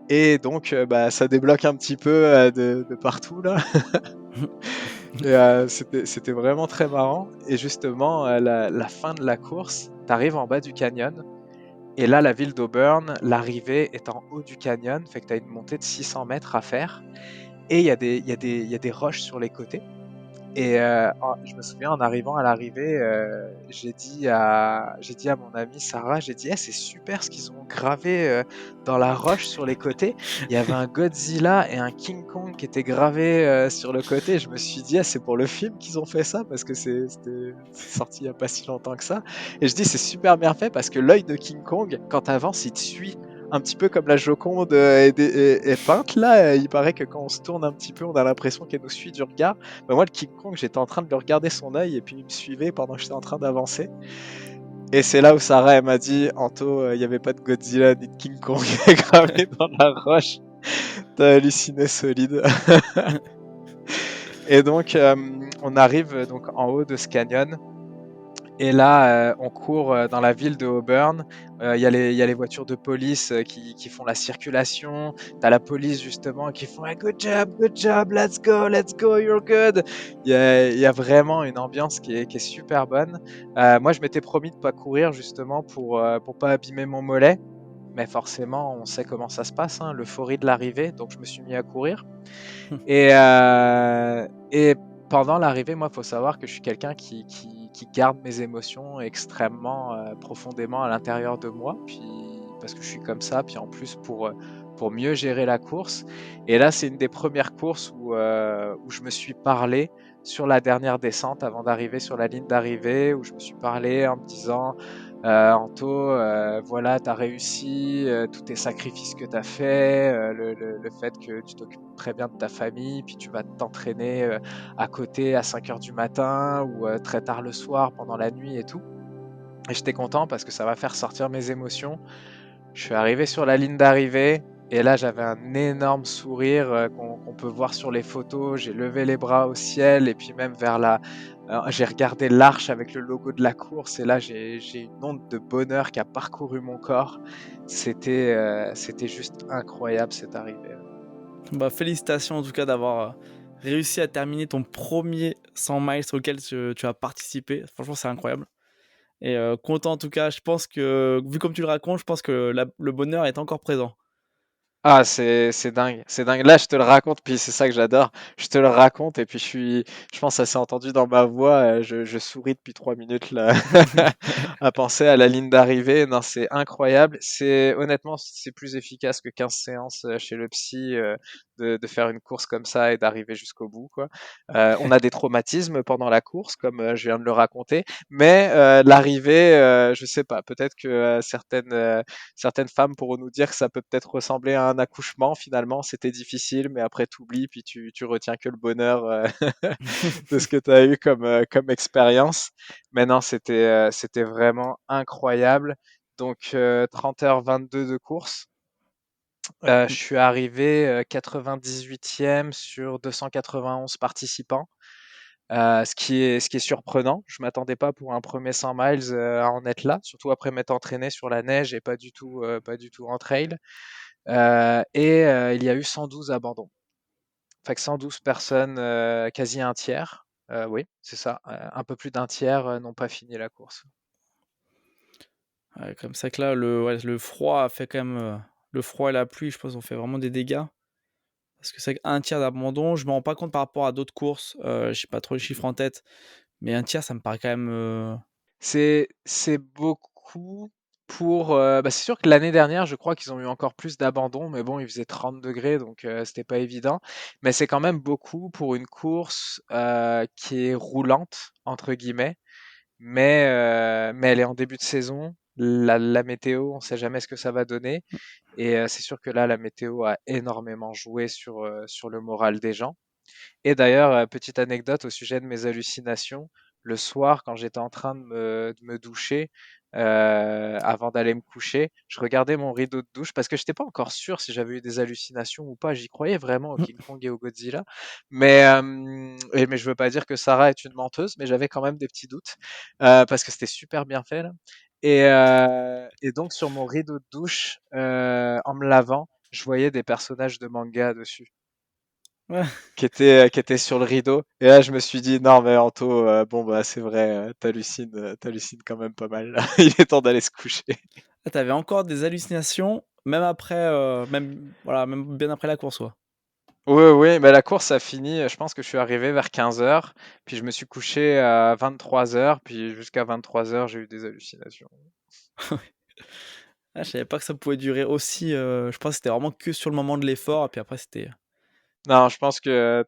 et donc bah, ça débloque un petit peu de partout là. Et c'était vraiment très marrant. Et justement, la fin de la course, t'arrives en bas du canyon et là, la ville d'Auburn, l'arrivée est en haut du canyon, fait que tu as une montée de 600 mètres à faire et il y a des roches sur les côtés. Et je me souviens en arrivant à l'arrivée, j'ai dit à mon amie Sarah, j'ai dit: «Eh, c'est super ce qu'ils ont gravé, dans la roche sur les côtés». Il y avait un Godzilla et un King Kong qui étaient gravés, sur le côté. Je me suis dit: «Ah, c'est pour le film qu'ils ont fait ça?» parce que c'est sorti il y a pas si longtemps que ça et je dis: «C'est super bien fait» parce que l'œil de King Kong, quand tu avances, il te suit un petit peu comme la Joconde, est peinte là, il paraît que quand on se tourne un petit peu, on a l'impression qu'elle nous suit du regard. Bah, moi, le King Kong, j'étais en train de le regarder son œil et puis il me suivait pendant que j'étais en train d'avancer. Et c'est là où Sarah, elle m'a dit, Anto, il n'y avait pas de Godzilla ni de King Kong gravé dans la roche. T'as halluciné solide. Et donc, on arrive donc en haut de ce canyon. Et là, on court dans la ville de Auburn. Il y a les voitures de police qui font la circulation. T'as la police justement qui font hey, good job, let's go, you're good. Il y a vraiment une ambiance qui est super bonne. Moi, je m'étais promis de pas courir justement pour pas abîmer mon mollet. Mais forcément, on sait comment ça se passe, hein, l'euphorie de l'arrivée. Donc, je me suis mis à courir. Et pendant l'arrivée, moi, il faut savoir que je suis quelqu'un qui garde mes émotions extrêmement profondément à l'intérieur de moi, puis parce que je suis comme ça, puis en plus pour mieux gérer la course. Et là, c'est une des premières courses où je me suis parlé sur la dernière descente avant d'arriver sur la ligne d'arrivée, où je me suis parlé en me disant Anto, voilà, tu as réussi, tous tes sacrifices que tu as fait, le fait que tu t'occupes très bien de ta famille, puis tu vas t'entraîner à côté à 5 heures du matin ou très tard le soir pendant la nuit et tout. Et j'étais content parce que ça va faire sortir mes émotions. Je suis arrivé sur la ligne d'arrivée et là j'avais un énorme sourire qu'on peut voir sur les photos. J'ai levé les bras au ciel et puis même vers j'ai regardé l'arche avec le logo de la course et là j'ai une onde de bonheur qui a parcouru mon corps. C'était juste incroyable cette arrivée. Bah, félicitations en tout cas d'avoir réussi à terminer ton premier 100 miles auquel tu as participé. Franchement, c'est incroyable. Et content en tout cas, je pense que, vu comme tu le racontes, je pense que le bonheur est encore présent. Ah, c'est dingue, c'est dingue. Là, je te le raconte, puis c'est ça que j'adore. Je te le raconte, et puis je pense que ça s'est entendu dans ma voix. Je souris depuis 3 minutes là, à penser à la ligne d'arrivée. Non, c'est incroyable. Honnêtement, c'est plus efficace que 15 séances chez le psy de faire une course comme ça et d'arriver jusqu'au bout, quoi. On a des traumatismes pendant la course, comme je viens de le raconter, mais l'arrivée, je sais pas. Peut-être que certaines femmes pourront nous dire que ça peut peut-être ressembler à un accouchement. Finalement, c'était difficile, mais après t'oublies, puis tu retiens que le bonheur de ce que tu as eu comme expérience. Mais non, c'était vraiment incroyable. Donc 30h22 de course. Je suis arrivé 98e sur 291 participants. Ce qui est surprenant. Je m'attendais pas pour un premier 100 miles à en être là, surtout après m'être entraîné sur la neige et pas du tout en trail. Il y a eu 112 abandons. Fait que 112 personnes, quasi un tiers. Oui, c'est ça. Un peu plus d'un tiers n'ont pas fini la course. Ouais, comme ça que là, le froid a fait quand même, le froid et la pluie, je pense, ont fait vraiment des dégâts. Parce que c'est qu'un tiers d'abandon, je me rends pas compte par rapport à d'autres courses, j'ai pas trop les chiffres en tête, mais un tiers, ça me paraît quand même, C'est beaucoup pour. C'est sûr que l'année dernière, je crois qu'ils ont eu encore plus d'abandons, mais bon, il faisait 30 degrés, donc c'était pas évident. Mais c'est quand même beaucoup pour une course qui est roulante, entre guillemets. Mais elle est en début de saison. La météo, on sait jamais ce que ça va donner. Et c'est sûr que là, la météo a énormément joué sur le moral des gens. Et d'ailleurs, petite anecdote au sujet de mes hallucinations, le soir, quand j'étais en train de me doucher, avant d'aller me coucher, je regardais mon rideau de douche parce que j'étais pas encore sûr si j'avais eu des hallucinations ou pas. J'y croyais vraiment au King Kong et au Godzilla, mais je veux pas dire que Sarah est une menteuse, mais j'avais quand même des petits doutes parce que c'était super bien fait là. Et donc sur mon rideau de douche, en me lavant, je voyais des personnages de manga dessus ouais. qui était sur le rideau. Et là, je me suis dit, non, mais Anto, bon, bah, c'est vrai, t'hallucines quand même pas mal. Il est temps d'aller se coucher. Ah, tu encore des hallucinations, même après, même voilà, même bien après la course, quoi? Oui, oui, bah, la course a fini, je pense que je suis arrivé vers 15 heures, puis je me suis couché à 23 heures, puis jusqu'à 23 heures, j'ai eu des hallucinations. Ah, je savais pas que ça pouvait durer aussi, je pense que c'était vraiment que sur le moment de l'effort et puis après c'était Non, je pense que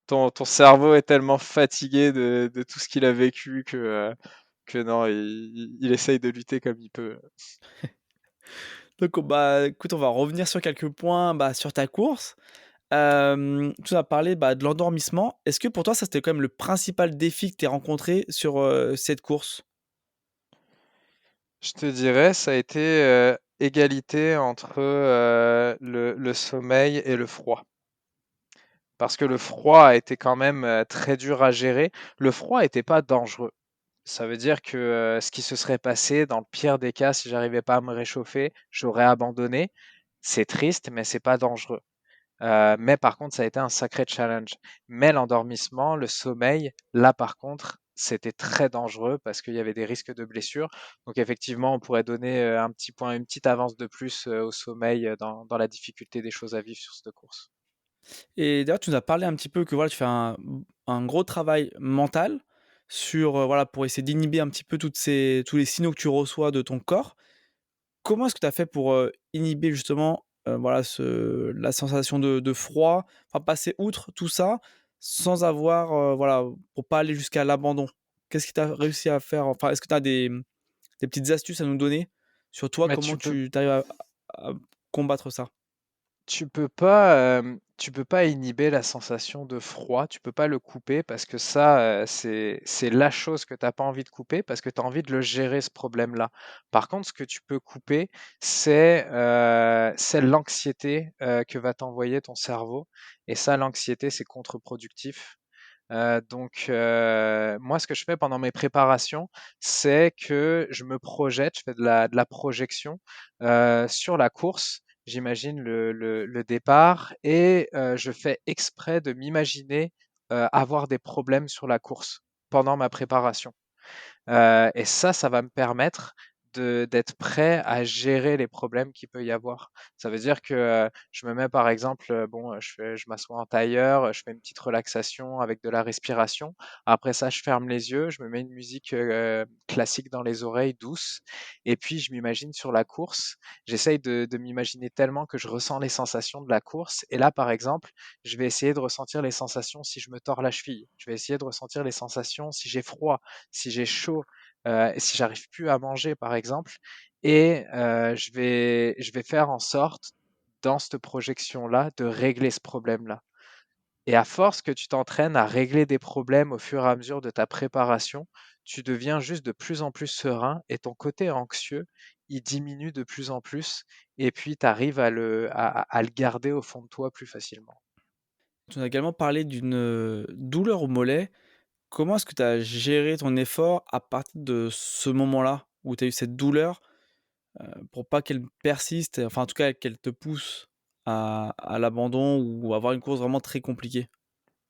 ton cerveau est tellement fatigué de tout ce qu'il a vécu que non, il essaye de lutter comme il peut. donc bah, écoute, on va revenir sur quelques points, bah, sur ta course. Tu as parlé, bah, de l'endormissement. Est-ce que pour toi, ça, c'était quand même le principal défi que tu as rencontré sur, cette course? Je te dirais, ça a été égalité entre le sommeil et le froid. Parce que le froid a été quand même très dur à gérer. Le froid n'était pas dangereux. Ça veut dire que ce qui se serait passé, dans le pire des cas, si j'arrivais pas à me réchauffer, j'aurais abandonné. C'est triste, mais c'est pas dangereux. Mais par contre, ça a été un sacré challenge. Mais l'endormissement, le sommeil, là par contre, c'était très dangereux parce qu'il y avait des risques de blessures. Donc effectivement, on pourrait donner un petit point, une petite avance de plus au sommeil dans la difficulté des choses à vivre sur cette course. Et d'ailleurs, tu nous as parlé un petit peu que voilà, tu fais un gros travail mental sur, voilà, pour essayer d'inhiber un petit peu tous les signaux que tu reçois de ton corps. Comment est-ce que tu as fait pour, inhiber justement, voilà, la sensation de froid, enfin passer outre tout ça, sans avoir, voilà, pour pas aller jusqu'à l'abandon? Qu'est-ce que tu as réussi à faire? Enfin, est-ce que tu as des petites astuces à nous donner sur toi, Mais comment tu arrives à combattre ça? tu peux pas inhiber la sensation de froid, tu peux pas le couper parce que ça, c'est la chose que tu as pas envie de couper parce que tu as envie de le gérer ce problème-là. Par contre, ce que tu peux couper, c'est l'anxiété, que va t'envoyer ton cerveau et ça, l'anxiété, c'est contre-productif. Moi, ce que je fais pendant mes préparations, c'est que je me projette, je fais de la projection sur la course. J'imagine le départ et je fais exprès de m'imaginer avoir des problèmes sur la course pendant ma préparation. Et ça va me permettre d'être prêt à gérer les problèmes qu'il peut y avoir. Ça veut dire que je me mets par exemple, bon, je m'assois en tailleur, je fais une petite relaxation avec de la respiration. Après ça, je ferme les yeux, je me mets une musique classique dans les oreilles, douce, et puis je m'imagine sur la course. J'essaye de m'imaginer tellement que je ressens les sensations de la course. Et là, par exemple, je vais essayer de ressentir les sensations si je me tords la cheville. Je vais essayer de ressentir les sensations si j'ai froid, si j'ai chaud, si j'arrive plus à manger par exemple et je vais faire en sorte dans cette projection-là de régler ce problème-là. Et à force que tu t'entraînes à régler des problèmes au fur et à mesure de ta préparation, tu deviens juste de plus en plus serein et ton côté anxieux, il diminue de plus en plus et puis tu arrives à le garder au fond de toi plus facilement. Tu as également parlé d'une, douleur au mollet. Comment est-ce que tu as géré ton effort à partir de ce moment-là où tu as eu cette douleur, pour pas qu'elle persiste, enfin en tout cas qu'elle te pousse à l'abandon ou avoir une course vraiment très compliquée?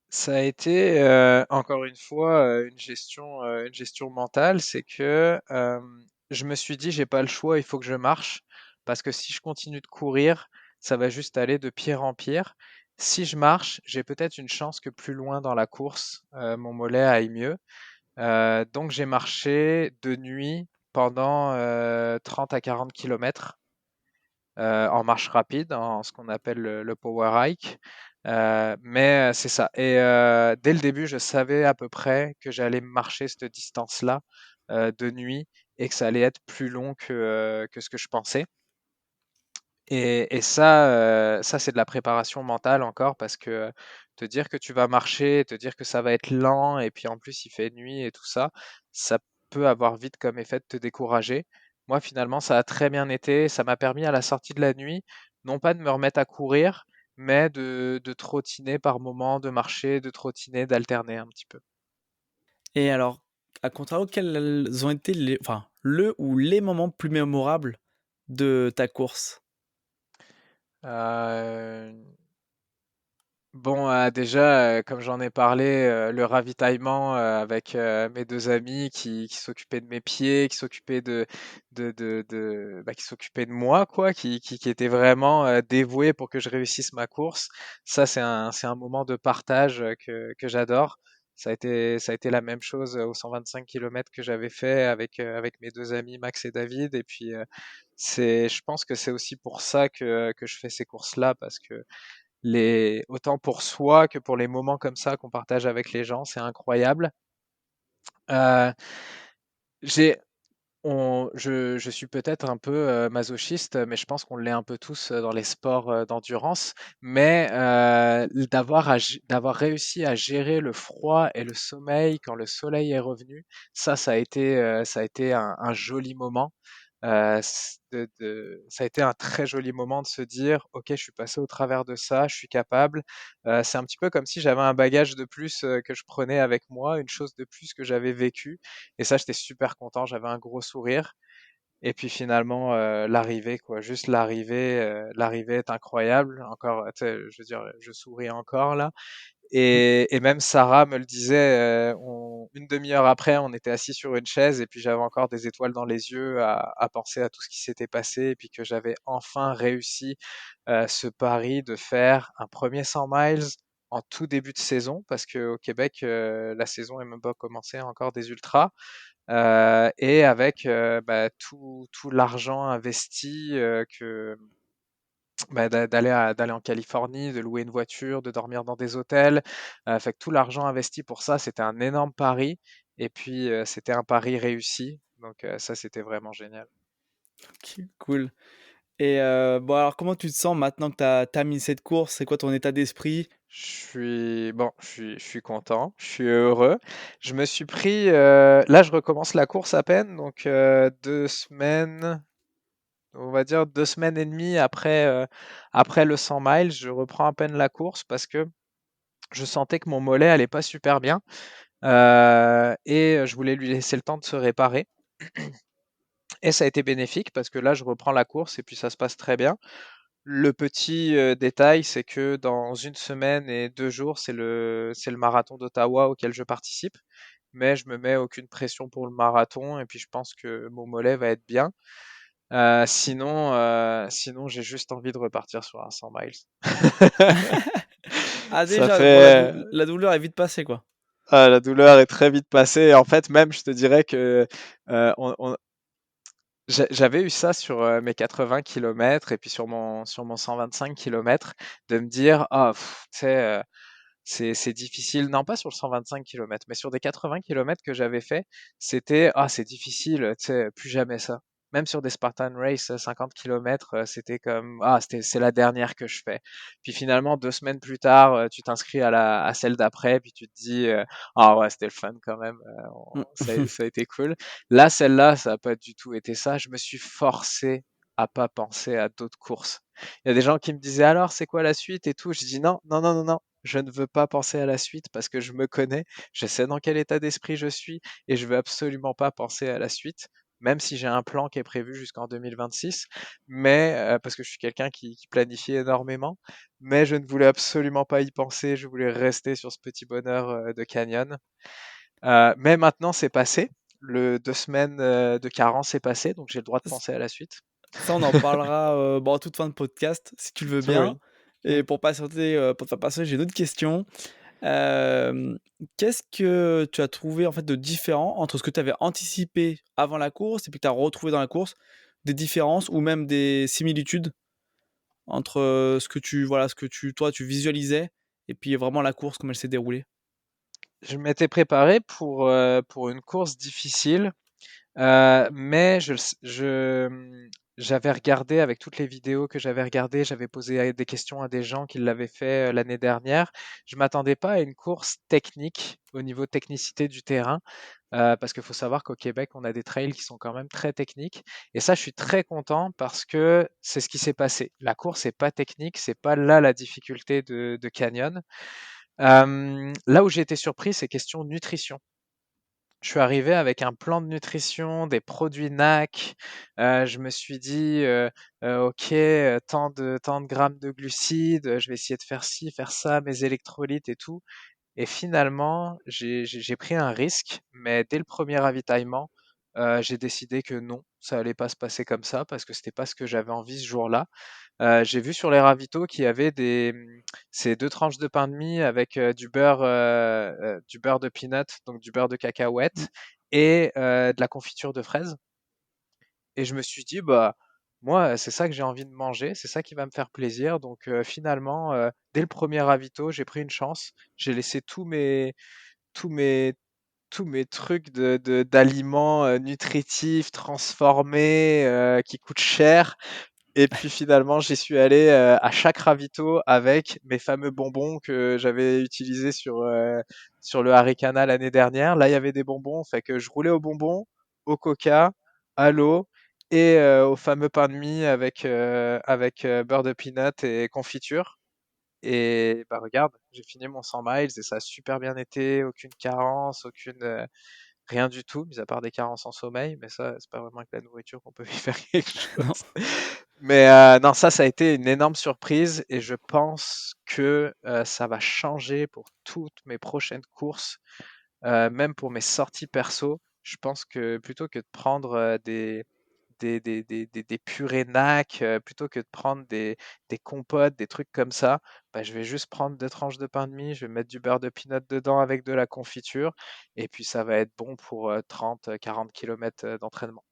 Ça a été, encore une fois, une gestion mentale. C'est que, je me suis dit: «J'ai pas le choix, il faut que je marche, parce que si je continue de courir, ça va juste aller de pire en pire. Si je marche, j'ai peut-être une chance que plus loin dans la course, mon mollet aille mieux». Donc j'ai marché de nuit pendant, 30 à 40 kilomètres en marche rapide, en ce qu'on appelle le power hike. Mais c'est ça. Et dès le début, je savais à peu près que j'allais marcher cette distance-là de nuit et que ça allait être plus long que ce que je pensais. Et ça c'est de la préparation mentale encore parce que te dire que tu vas marcher, te dire que ça va être lent et puis en plus il fait nuit et tout ça, ça peut avoir vite comme effet de te décourager. Moi finalement ça a très bien été, ça m'a permis à la sortie de la nuit, non pas de me remettre à courir, mais de trottiner par moment, de marcher, de trottiner, d'alterner un petit peu. Et alors, à contrario, quels ont été les enfin, le ou les moments plus mémorables de ta course? Euh, Bon, déjà, comme j'en ai parlé, le ravitaillement, avec, mes 2 amis qui s'occupaient de mes pieds, qui s'occupaient qui s'occupaient de moi quoi, qui étaient vraiment, dévoués pour que je réussisse ma course. Ça, c'est un moment de partage, que j'adore. Ça a été la même chose, aux 125 kilomètres que j'avais fait avec mes 2 amis Max et David et puis, je pense que c'est aussi pour ça que je fais ces courses-là parce que autant pour soi que pour les moments comme ça qu'on partage avec les gens, c'est incroyable. Euh, j'ai, je suis peut-être un peu masochiste, mais je pense qu'on l'est un peu tous dans les sports d'endurance. Mais d'avoir réussi à gérer le froid et le sommeil quand le soleil est revenu, ça a été un joli moment. Ça a été un très joli moment de se dire, ok, je suis passé au travers de ça, je suis capable. C'est un petit peu comme si j'avais un bagage de plus que je prenais avec moi, une chose de plus que j'avais vécue. Et ça, j'étais super content, j'avais un gros sourire. Et puis finalement, l'arrivée, quoi, juste l'arrivée est incroyable. Encore, tu sais, je veux dire, je souris encore là. Et même Sarah me le disait, une demi-heure après, on était assis sur une chaise et puis j'avais encore des étoiles dans les yeux à penser à tout ce qui s'était passé et puis que j'avais enfin réussi ce pari de faire un premier 100 miles en tout début de saison parce qu'au Québec, la saison est même pas commencée encore des ultras. Et avec tout l'argent investi d'aller en Californie, de louer une voiture, de dormir dans des hôtels, fait que tout l'argent investi pour ça, c'était un énorme pari et puis, c'était un pari réussi donc ça, c'était vraiment génial. Ok, cool. Et bon, alors comment tu te sens maintenant que tu as terminé cette course? C'est quoi ton état d'esprit? Je suis content, je suis heureux. Je me suis pris, là, je recommence la course à peine donc 2 semaines, on va dire 2 semaines et demie après le 100 miles, je reprends à peine la course parce que je sentais que mon mollet allait pas super bien. Et je voulais lui laisser le temps de se réparer et ça a été bénéfique parce que là, je reprends la course et puis ça se passe très bien. Le petit, détail, c'est que dans 1 semaine et 2 jours, c'est le marathon d'Ottawa auquel je participe, mais je me mets aucune pression pour le marathon et puis je pense que mon mollet va être bien. Sinon j'ai juste envie de repartir sur un 100 miles. Ah Ça déjà, bon fait la douleur est vite passée, quoi. la douleur est très vite passée. En fait, même, je te dirais que j'avais eu ça sur mes 80 kilomètres et puis sur mon 125 kilomètres, de me dire, ah, tu sais, c'est difficile. Non, pas sur le 125 kilomètres, mais sur des 80 kilomètres que j'avais fait, c'était, ah, c'est difficile, tu sais, plus jamais ça. Même sur des Spartan Race, 50 kilomètres, c'était comme, ah, c'est la dernière que je fais. Puis finalement, 2 semaines plus tard, tu t'inscris à celle d'après, puis tu te dis, ah ouais, c'était le fun quand même, Mmh. ça a été cool. Là, celle-là, ça n'a pas du tout été ça. Je me suis forcé à pas penser à d'autres courses. Il y a des gens qui me disaient alors, c'est quoi la suite et tout. Je dis non, non, non, non, non. Je ne veux pas penser à la suite parce que je me connais, je sais dans quel état d'esprit je suis et je veux absolument pas penser à la suite, même si j'ai un plan qui est prévu jusqu'en 2026, mais parce que je suis quelqu'un qui planifie énormément, mais je ne voulais absolument pas y penser, je voulais rester sur ce petit bonheur de canyon. Mais maintenant c'est passé, le 2 semaines de carence est passé, donc j'ai le droit de penser à la suite. Ça, on en parlera, bon, en toute fin de podcast, si tu le veux bien. Oui. Et pour te faire patienter, j'ai d'autres questions. Hem, Qu'est-ce que tu as trouvé, en fait, de différent entre ce que tu avais anticipé avant la course et puis que tu as retrouvé dans la course? Des différences ou même des similitudes entre, ce que tu voilà, ce que toi, tu visualisais et puis vraiment la course, comme elle s'est déroulée? Je m'étais préparé pour une course difficile. Mais j'avais regardé avec toutes les vidéos que j'avais regardées, j'avais posé des questions à des gens qui l'avaient fait l'année dernière. Je m'attendais pas à une course technique au niveau technicité du terrain, parce qu'il faut savoir qu'au Québec, on a des trails qui sont quand même très techniques. Et ça, je suis très content parce que c'est ce qui s'est passé. La course n'est pas technique, c'est pas là la difficulté de Canyon. Là où j'ai été surpris, c'est question nutrition. je suis arrivé avec un plan de nutrition, des produits NAC. Je me suis dit, OK, tant de grammes de glucides, je vais essayer de faire ci, faire ça, mes électrolytes et tout. Et finalement, j'ai pris un risque, mais dès le premier ravitaillement, j'ai décidé que non, ça allait pas se passer comme ça parce que c'était pas ce que j'avais envie ce jour-là. J'ai vu sur les ravitaux qu'il y avait ces 2 tranches de pain de mie avec, du beurre de peanut, donc du beurre de Mm. cacahuète et de la confiture de fraises et je me suis dit: «Bah, moi, c'est ça que j'ai envie de manger, c'est ça qui va me faire plaisir», donc finalement, dès le premier ravito, j'ai pris une chance. J'ai laissé tous mes tous mes trucs d'aliments, nutritifs, transformés, qui coûtent cher et puis finalement, j'y suis allé à chaque ravito avec mes fameux bonbons que j'avais utilisés sur le Harricana l'année dernière. Là, il y avait des bonbons, fait que je roulais aux bonbons, au coca, à l'eau et au fameux pain de mie avec beurre de peanut et confiture. Et bah regarde, j'ai fini mon 100 miles et ça a super bien été, aucune carence, rien du tout, mis à part des carences en sommeil, mais ça, c'est pas vraiment avec la nourriture qu'on peut y faire quelque Non. chose. Mais non, ça a été une énorme surprise et je pense que ça va changer pour toutes mes prochaines courses, même pour mes sorties perso. Je pense que plutôt que de prendre des purées NAC, plutôt que de prendre des compotes, des trucs comme ça, bah, je vais juste prendre 2 tranches de pain de mie, je vais mettre du beurre de pinot dedans avec de la confiture, et puis ça va être bon pour 30-40 km d'entraînement.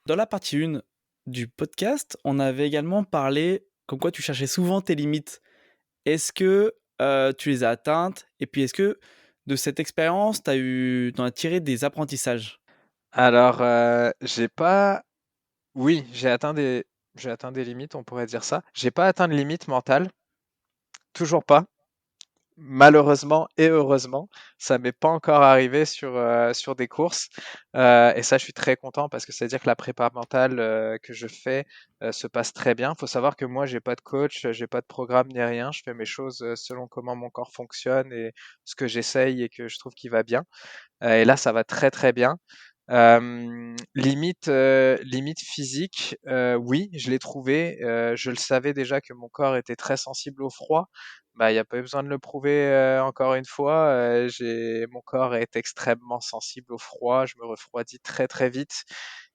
Dans la partie 1 du podcast, on avait également parlé comme quoi tu cherchais souvent tes limites. Est-ce que tu les as atteintes? Et puis est-ce que de cette expérience, tu as tiré des apprentissages? Alors, j'ai pas, oui, j'ai atteint des limites, on pourrait dire ça. J'ai pas atteint de limite mentale, toujours pas. Malheureusement et heureusement, ça m'est pas encore arrivé sur des courses, et ça, je suis très content parce que ça veut dire que la prépa mentale, que je fais, se passe très bien. Faut savoir que moi, j'ai pas de coach, j'ai pas de programme ni rien. Je fais mes choses, selon comment mon corps fonctionne et ce que j'essaye et que je trouve qui va bien. Et là, ça va très, très bien. Limite physique, oui, je l'ai trouvé. Je le savais déjà que mon corps était très sensible au froid. Bah, il y a pas eu besoin de le prouver, encore une fois. Mon corps est extrêmement sensible au froid. Je me refroidis très, très vite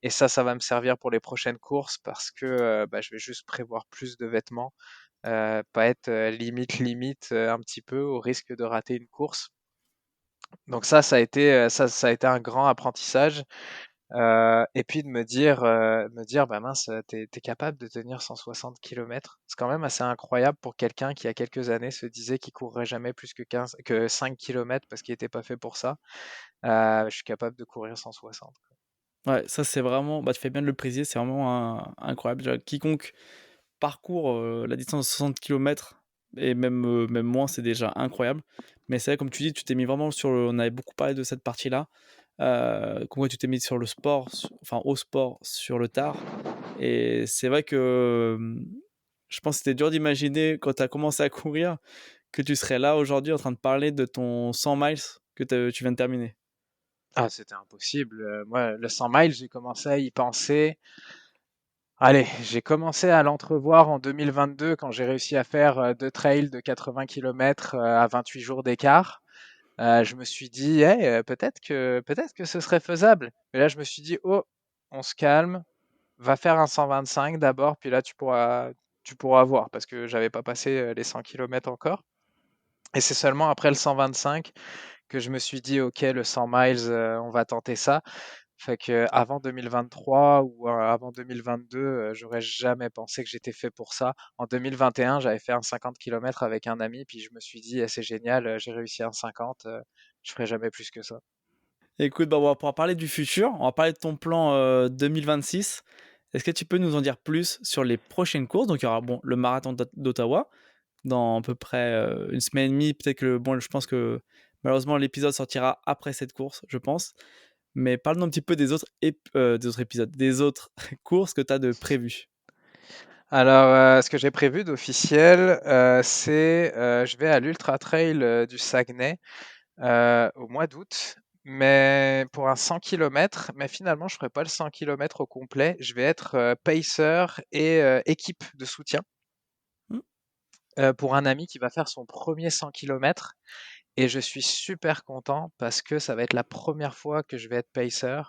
et ça va me servir pour les prochaines courses parce que, bah, je vais juste prévoir plus de vêtements, pas être, limite, un petit peu au risque de rater une course. Donc ça a été un grand apprentissage, et puis de me dire: «Bah mince, tu capable de tenir 160 kilomètres». C'est quand même assez incroyable pour quelqu'un qui, il y a quelques années, se disait qu'il courrait jamais plus que 5 kilomètres parce qu'il était pas fait pour ça. Je suis capable de courir 160. Ouais, ça c'est vraiment, bah, tu fais bien de le préciser, c'est vraiment incroyable. Déjà, quiconque parcourt la distance de 60 kilomètres et même moins, c'est déjà incroyable. Mais c'est vrai, comme tu dis, tu t'es mis vraiment on avait beaucoup parlé de cette partie-là, comment tu t'es mis sur le sport, enfin au sport sur le tard. Et c'est vrai que je pense que c'était dur d'imaginer quand tu as commencé à courir que tu serais là aujourd'hui en train de parler de ton 100 miles que tu viens de terminer. Ah, c'était impossible, moi, le 100 miles, j'ai commencé à y penser. Allez, j'ai commencé à l'entrevoir en 2022 quand j'ai réussi à faire, 2 trails de 80 kilomètres, à 28 jours d'écart. Je me suis dit: «Eh, peut-être que ce serait faisable». Mais là, je me suis dit: «Oh, on se calme, va faire un 125 d'abord, puis là tu pourras voir». Parce que j'avais pas passé, les 100 kilomètres encore et c'est seulement après le 125 que je me suis dit: «OK, le 100 miles, on va tenter ça». Fait qu'avant 2023 ou avant 2022, j'aurais jamais pensé que j'étais fait pour ça. En 2021, j'avais fait un 50 kilomètres avec un ami, puis je me suis dit: «Eh, c'est génial, j'ai réussi un 50, je ferai jamais plus que ça». Écoute, bah, on va pouvoir parler du futur, on va parler de ton plan 2026. Est-ce que tu peux nous en dire plus sur les prochaines courses? Donc il y aura bon, le marathon d'Ottawa dans à peu près une semaine et demie. Peut-être que, bon, je pense que malheureusement l'épisode sortira après cette course, je pense. Mais parle-nous un petit peu des autres épisodes, des autres courses que tu as de prévues. Alors, ce que j'ai prévu d'officiel, c'est, je vais à l'Ultra Trail, du Saguenay, au mois d'août. mais pour un 100 kilomètres, mais finalement, je ferai pas le 100 kilomètres au complet. Je vais être pacer et équipe de soutien Hmm. pour un ami qui va faire son premier 100 kilomètres. Et je suis super content parce que ça va être la première fois que je vais être pacer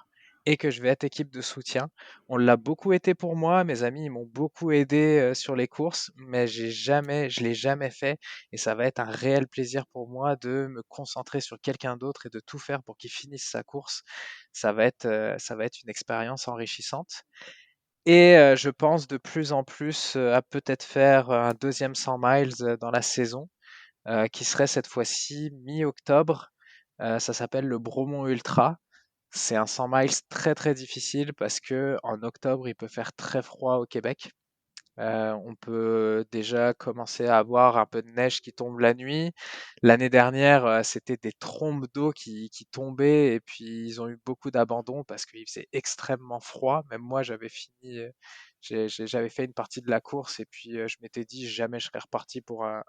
et que je vais être équipe de soutien. On l'a beaucoup été pour moi, mes amis ils m'ont beaucoup aidé sur les courses, mais je l'ai jamais fait et ça va être un réel plaisir pour moi de me concentrer sur quelqu'un d'autre et de tout faire pour qu'il finisse sa course. Ça va être une expérience enrichissante. Et je pense de plus en plus à peut-être faire un deuxième 100 miles dans la saison qui serait cette fois-ci mi-octobre. Ça s'appelle le Bromont Ultra. C'est un 100 miles très très difficile parce que en octobre il peut faire très froid au Québec. On peut déjà commencer à avoir un peu de neige qui tombe la nuit. L'année dernière, c'était des trombes d'eau qui tombaient et puis ils ont eu beaucoup d'abandon parce qu'il faisait extrêmement froid. Même moi, j'avais fini, j'avais fait une partie de la course et puis je m'étais dit jamais je serais reparti pour un.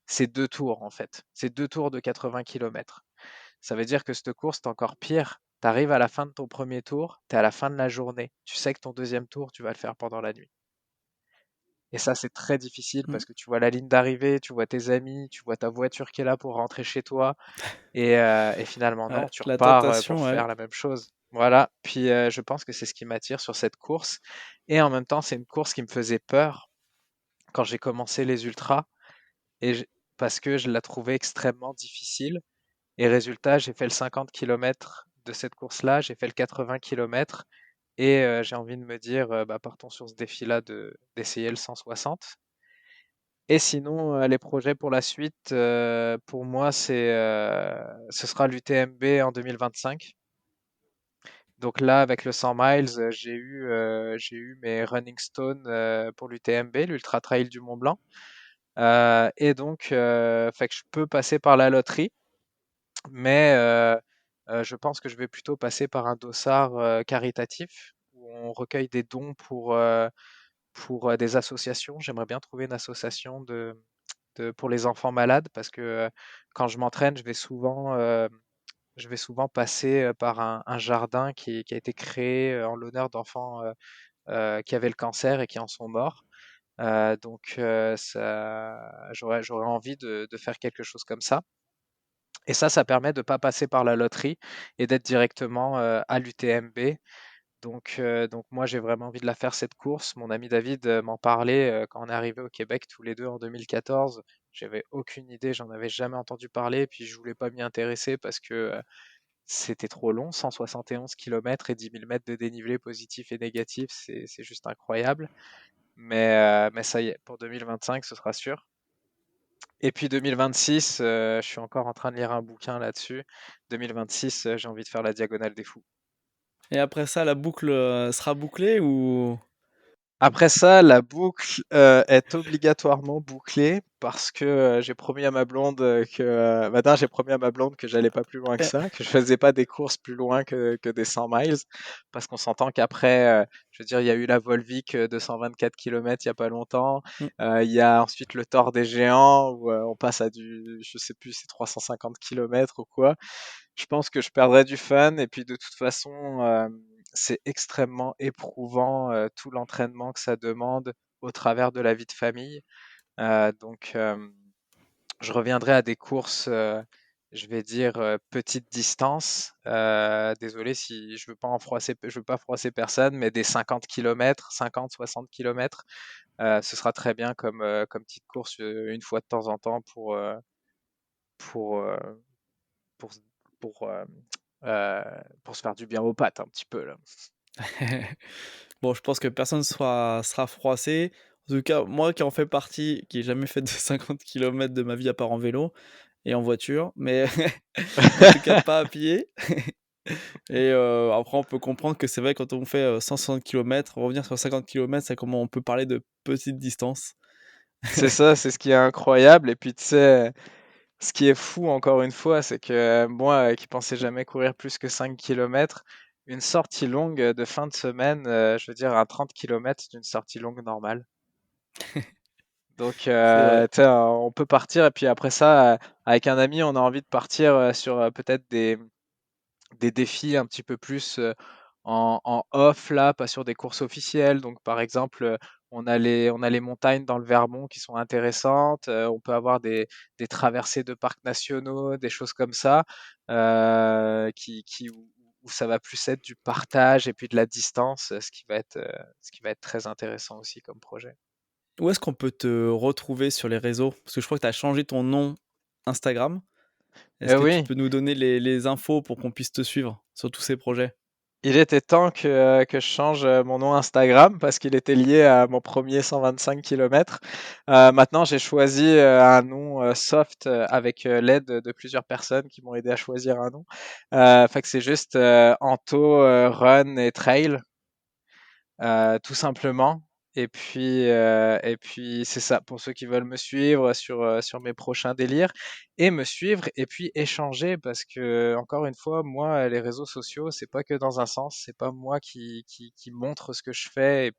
C'est 2 tours en fait. C'est 2 tours de 80 kilomètres. Ça veut dire que cette course, c'est encore pire. Tu arrives à la fin de ton premier tour, tu es à la fin de la journée. Tu sais que ton deuxième tour, tu vas le faire pendant la nuit. Et ça, c'est très difficile Hmm. parce que tu vois la ligne d'arrivée, tu vois tes amis, tu vois ta voiture qui est là pour rentrer chez toi. Et finalement, Ouais, non, tu la repars pour tentation, ouais. faire la même chose. Voilà. Puis je pense que c'est ce qui m'attire sur cette course. Et en même temps, c'est une course qui me faisait peur quand j'ai commencé les ultras. Et parce que je la trouvais extrêmement difficile. Et résultat, j'ai fait le 50 kilomètres de cette course-là, j'ai fait le 80 kilomètres. Et j'ai envie de me dire, bah, partons sur ce défi-là d'essayer le 160. Et sinon, les projets pour la suite, pour moi, ce sera l'UTMB en 2025. Donc là, avec le 100 miles, j'ai eu mes running stones pour l'UTMB, l'Ultra Trail du Mont Blanc. Et donc, fait que je peux passer par la loterie, mais je pense que je vais plutôt passer par un dossard caritatif où on recueille des dons pour des associations. J'aimerais bien trouver une association pour les enfants malades parce que quand je m'entraîne, je vais souvent passer par un jardin qui a été créé en l'honneur d'enfants qui avaient le cancer et qui en sont morts. Donc j'aurais envie de faire quelque chose comme ça. Et ça permet de ne pas passer par la loterie et d'être directement à l'UTMB. Donc moi, j'ai vraiment envie de la faire cette course. Mon ami David m'en parlait quand on est arrivé au Québec tous les deux en 2014. J'avais aucune idée, j'en avais jamais entendu parler, puis je voulais pas m'y intéresser parce que c'était trop long, 171 kilomètres et 10 000 mètres de dénivelé positif et négatif, c'est juste incroyable. Mais ça y est, pour 2025, ce sera sûr. Et puis 2026, je suis encore en train de lire un bouquin là-dessus. 2026, j'ai envie de faire la Diagonale des Fous. Et après ça, la boucle sera bouclée ou... Après ça, la boucle est obligatoirement bouclée parce que j'ai promis à ma blonde maintenant j'ai promis à ma blonde que j'allais pas plus loin que Eh, ça, que je faisais pas des courses plus loin que des 100 miles, parce qu'on s'entend qu'après, je veux dire, il y a eu la Volvic de 124 kilomètres il y a pas longtemps, hmm. il y a ensuite le Tour des Géants où on passe à je sais plus, c'est 350 kilomètres ou quoi. Je pense que je perdrais du fun et puis de toute façon, c'est extrêmement éprouvant, tout l'entraînement que ça demande au travers de la vie de famille. Donc, je reviendrai à des courses, je vais dire, petite distance. Désolé si je veux pas froisser personne, mais des 50 kilomètres, 50-60 kilomètres, ce sera très bien comme petite course, une fois de temps en temps pour, heu, pour s pour, heu, pour se faire du bien aux pattes un petit peu là. Bon, je pense que personne sera froissé. En tout cas, moi qui en fais partie, qui ai jamais fait de 50 kilomètres de ma vie à part en vélo et en voiture, mais en tout cas pas à pied. Et après on peut comprendre que c'est vrai quand on fait, 160 kilomètres, revenir sur 50 kilomètres, c'est comment on peut parler de petite distance. C'est ça, c'est ce qui est incroyable et puis tu sais, ce qui est fou encore une fois, c'est que moi, qui pensais jamais courir plus que 5 kilomètres, une sortie longue de fin de semaine, je veux dire un 30 kilomètres, c'est une sortie longue normale. Donc C'est vrai. tu sais, on peut partir et puis après ça, avec un ami, on a envie de partir, sur, peut-être des défis un petit peu plus en off là, pas sur des courses officielles. Donc par exemple, on a les montagnes dans le Vermont qui sont intéressantes. On peut avoir des traversées de parcs nationaux, des choses comme ça, où ça va plus être du partage et puis de la distance, ce qui va être très intéressant aussi comme projet. Où est-ce qu'on peut te retrouver sur les réseaux? Parce que je crois que tu as changé ton nom Instagram. Est-ce que tu Oui. peux nous donner les infos pour qu'on puisse te suivre sur tous ces projets? Il était temps que je change mon nom Instagram parce qu'il était lié à mon premier 125 km. Maintenant, j'ai choisi un nom soft avec l'aide de plusieurs personnes qui m'ont aidé à choisir un nom. Fait que c'est juste Anto Run et Trail tout simplement. Et puis c'est ça, pour ceux qui veulent me suivre sur mes prochains délires et me suivre et puis échanger parce que, encore une fois, moi, les réseaux sociaux, c'est pas que dans un sens, c'est pas moi qui montre ce que je fais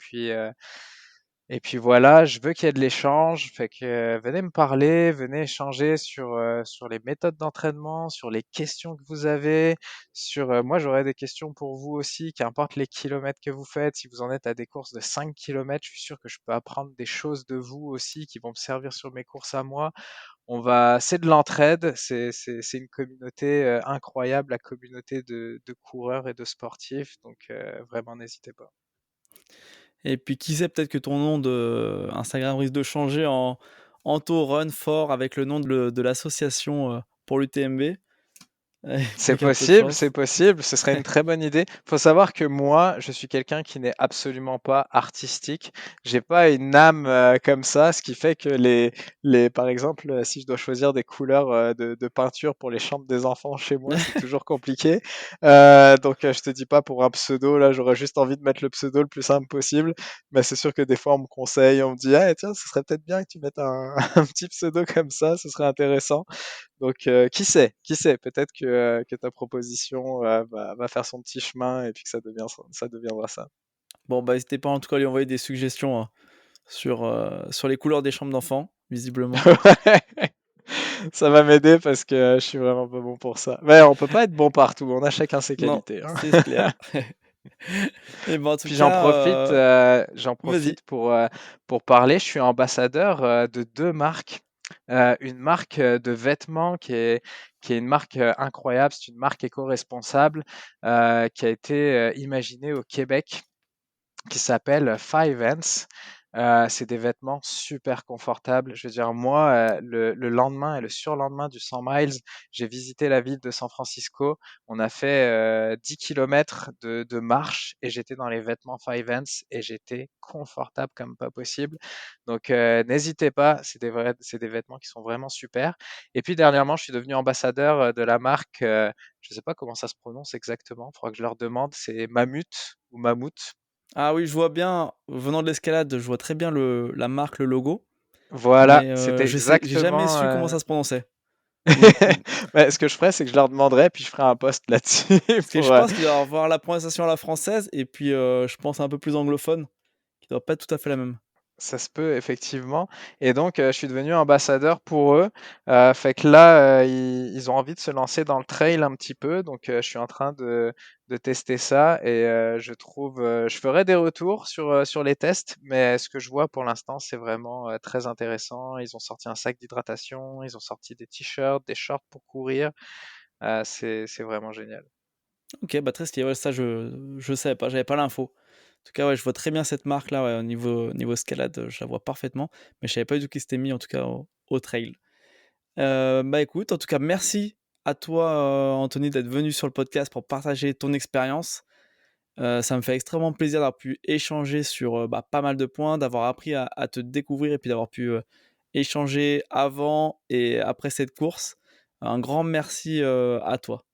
et puis voilà, je veux qu'il y ait de l'échange, fait que venez me parler, venez échanger sur les méthodes d'entraînement, sur les questions que vous avez, moi j'aurais des questions pour vous aussi, qu'importe les kilomètres que vous faites, si vous en êtes à des courses de 5 kilomètres, je suis sûr que je peux apprendre des choses de vous aussi qui vont me servir sur mes courses à moi. C'est de l'entraide, c'est une communauté incroyable, la communauté de coureurs et de sportifs, donc vraiment n'hésitez pas. Et puis qui sait, peut-être que ton nom de Instagram risque de changer en Anto Run Fort avec le nom de l'association, pour l'UTMB, avec un peu de C'est chance. possible, ce serait une très bonne idée. Faut savoir que moi, je suis quelqu'un qui n'est absolument pas artistique. J'ai pas une âme comme ça, ce qui fait que par exemple, si je dois choisir des couleurs de peinture pour les chambres des enfants chez moi, c'est toujours compliqué. Je te dis pas pour un pseudo, là, j'aurais juste envie de mettre le pseudo le plus simple possible. Mais c'est sûr que des fois, on me conseille, on me dit, ah tiens, ce serait peut-être bien que tu mettes un petit pseudo comme ça, ce serait intéressant. Donc, qui sait, peut-être que ta proposition va faire son petit chemin et puis que ça deviendra ça. Bon, bah, n'hésitez pas en tout cas à lui envoyer des suggestions, sur les couleurs des chambres d'enfants, visiblement. Ouais, ça va m'aider parce que je suis vraiment pas bon pour ça. Mais on peut pas être bon partout, on a chacun ses Non, qualités, hein. c'est clair. Et ben, en tout Puis cas, j'en vas-y. profite pour parler. Je suis ambassadeur de deux marques. Une marque de vêtements qui est une marque incroyable, c'est une marque éco-responsable qui a été imaginée au Québec qui s'appelle Five Ants. C'est des vêtements super confortables. Je veux dire, moi, le lendemain et le surlendemain du 100 miles, j'ai visité la ville de San Francisco. On a fait 10 km de marche et j'étais dans les vêtements Five Ants et j'étais confortable comme pas possible. Donc, n'hésitez pas, c'est des vêtements qui sont vraiment super. Et puis, dernièrement, je suis devenu ambassadeur de la marque, je ne sais pas comment ça se prononce exactement, il faudra que je leur demande, c'est Mammut ou Mammouth. Ah oui, je vois bien, venant de l'escalade, je vois très bien la marque, le logo, Voilà, mais c'est j'ai jamais exactement. su comment ça se prononçait. Ou Bah, ce que je ferais, c'est que je leur demanderais, puis je ferai un post là-dessus parce que je pour. pense qu'il doit avoir la prononciation à la française et puis, je pense un peu plus anglophone, qui doit pas être tout à fait la même. Ça se peut effectivement. Et donc, je suis devenu ambassadeur pour eux. Fait que là, ils ont envie de se lancer dans le trail un petit peu. Donc, je suis en train de tester ça et je ferai des retours sur les tests. Mais ce que je vois pour l'instant, c'est vraiment très intéressant. Ils ont sorti un sac d'hydratation, ils ont sorti des t-shirts, des shorts pour courir. C'est vraiment génial. OK, bah, très stylé, ouais, ça je savais pas, j'avais pas l'info. En tout cas, ouais, je vois très bien cette marque-là, ouais, au niveau escalade, je la vois parfaitement, mais je savais pas du tout qu'ils s'étaient mis en tout cas au trail. Bah, écoute, en tout cas, merci à toi, Anthony, d'être venu sur le podcast pour partager ton expérience. Ça me fait extrêmement plaisir d'avoir pu échanger sur, bah, pas mal de points, d'avoir appris à te découvrir et puis d'avoir pu, échanger avant et après cette course. Un grand merci, à toi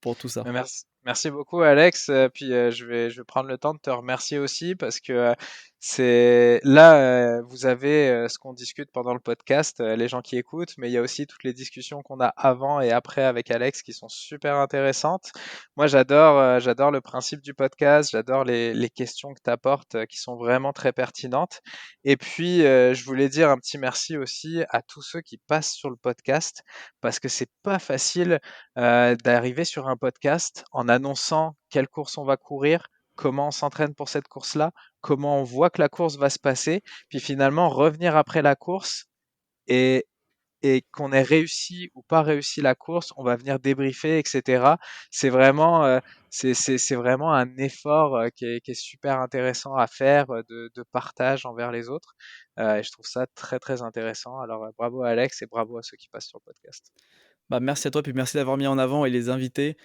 pour tout ça. Mais merci beaucoup Alex. Puis je vais prendre le temps de te remercier aussi parce que C'est là, vous avez ce qu'on discute pendant le podcast, les gens qui écoutent, mais il y a aussi toutes les discussions qu'on a avant et après avec Alex qui sont super intéressantes. Moi, j'adore le principe du podcast, j'adore les questions que tu apportes qui sont vraiment très pertinentes. Et puis, je voulais dire un petit merci aussi à tous ceux qui passent sur le podcast parce que c'est pas facile d'arriver sur un podcast en annonçant quelle course on va courir, comment on s'entraîne pour cette course-là, comment on voit que la course va se passer, puis finalement revenir après la course et, et qu'on ait réussi ou pas réussi la course, on va venir débriefer, etc. C'est vraiment, c'est vraiment un effort qui est super intéressant à faire de partage envers les autres. Et je trouve ça très très intéressant. Alors bravo à Alex et bravo à ceux qui passent sur le podcast. Bah, merci à toi, puis merci d'avoir mis en avant et les invités,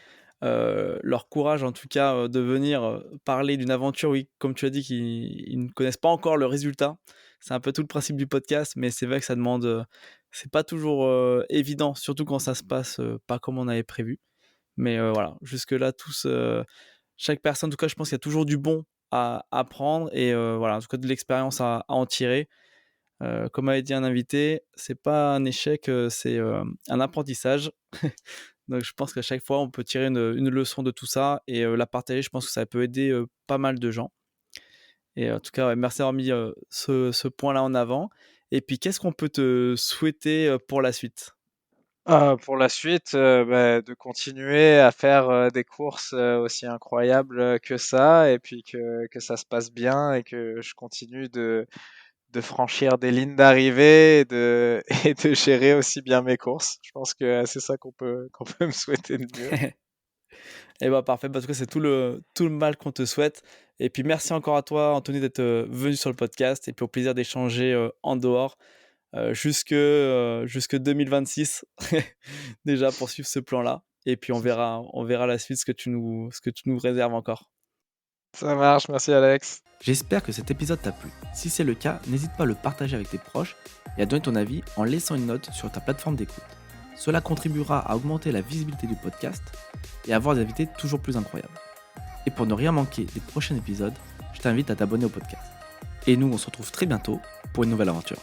leur courage en tout cas, de venir, parler d'une aventure, oui, comme tu as dit, qu'ils ne connaissent pas encore le résultat. C'est un peu tout le principe du podcast, mais c'est vrai que ça demande, c'est pas toujours, évident, surtout quand ça se passe, pas comme on avait prévu. Mais, voilà, jusque-là tous, chaque personne en tout cas, je pense qu'il y a toujours du bon à apprendre et voilà, en tout cas de l'expérience à en tirer. Comme avait dit un invité, c'est pas un échec, c'est, un apprentissage. Donc je pense qu'à chaque fois, on peut tirer une leçon de tout ça et la partager. Je pense que ça peut aider, pas mal de gens et en tout cas, ouais, merci d'avoir mis, ce point-là en avant et puis qu'est-ce qu'on peut te souhaiter, pour la suite? Pour la suite, bah, de continuer à faire, des courses, aussi incroyables, que ça et puis que ça se passe bien et que je continue de franchir des lignes d'arrivée et de et de gérer aussi bien mes courses. Je pense que c'est ça qu'on peut me souhaiter de mieux. Et bah, parfait, bah, en tout cas, c'est tout le mal qu'on te souhaite et puis merci encore à toi, Anthony, d'être, venu sur le podcast et puis au plaisir d'échanger, en dehors, jusque 2026 déjà pour suivre ce plan-là et puis on verra la suite ce que tu nous réserves encore. Ça marche, merci Alex. J'espère que cet épisode t'a plu. Si c'est le cas, n'hésite pas à le partager avec tes proches et à donner ton avis en laissant une note sur ta plateforme d'écoute. Cela contribuera à augmenter la visibilité du podcast et à avoir des invités toujours plus incroyables. Et pour ne rien manquer des prochains épisodes, je t'invite à t'abonner au podcast. Et nous, on se retrouve très bientôt pour une nouvelle aventure.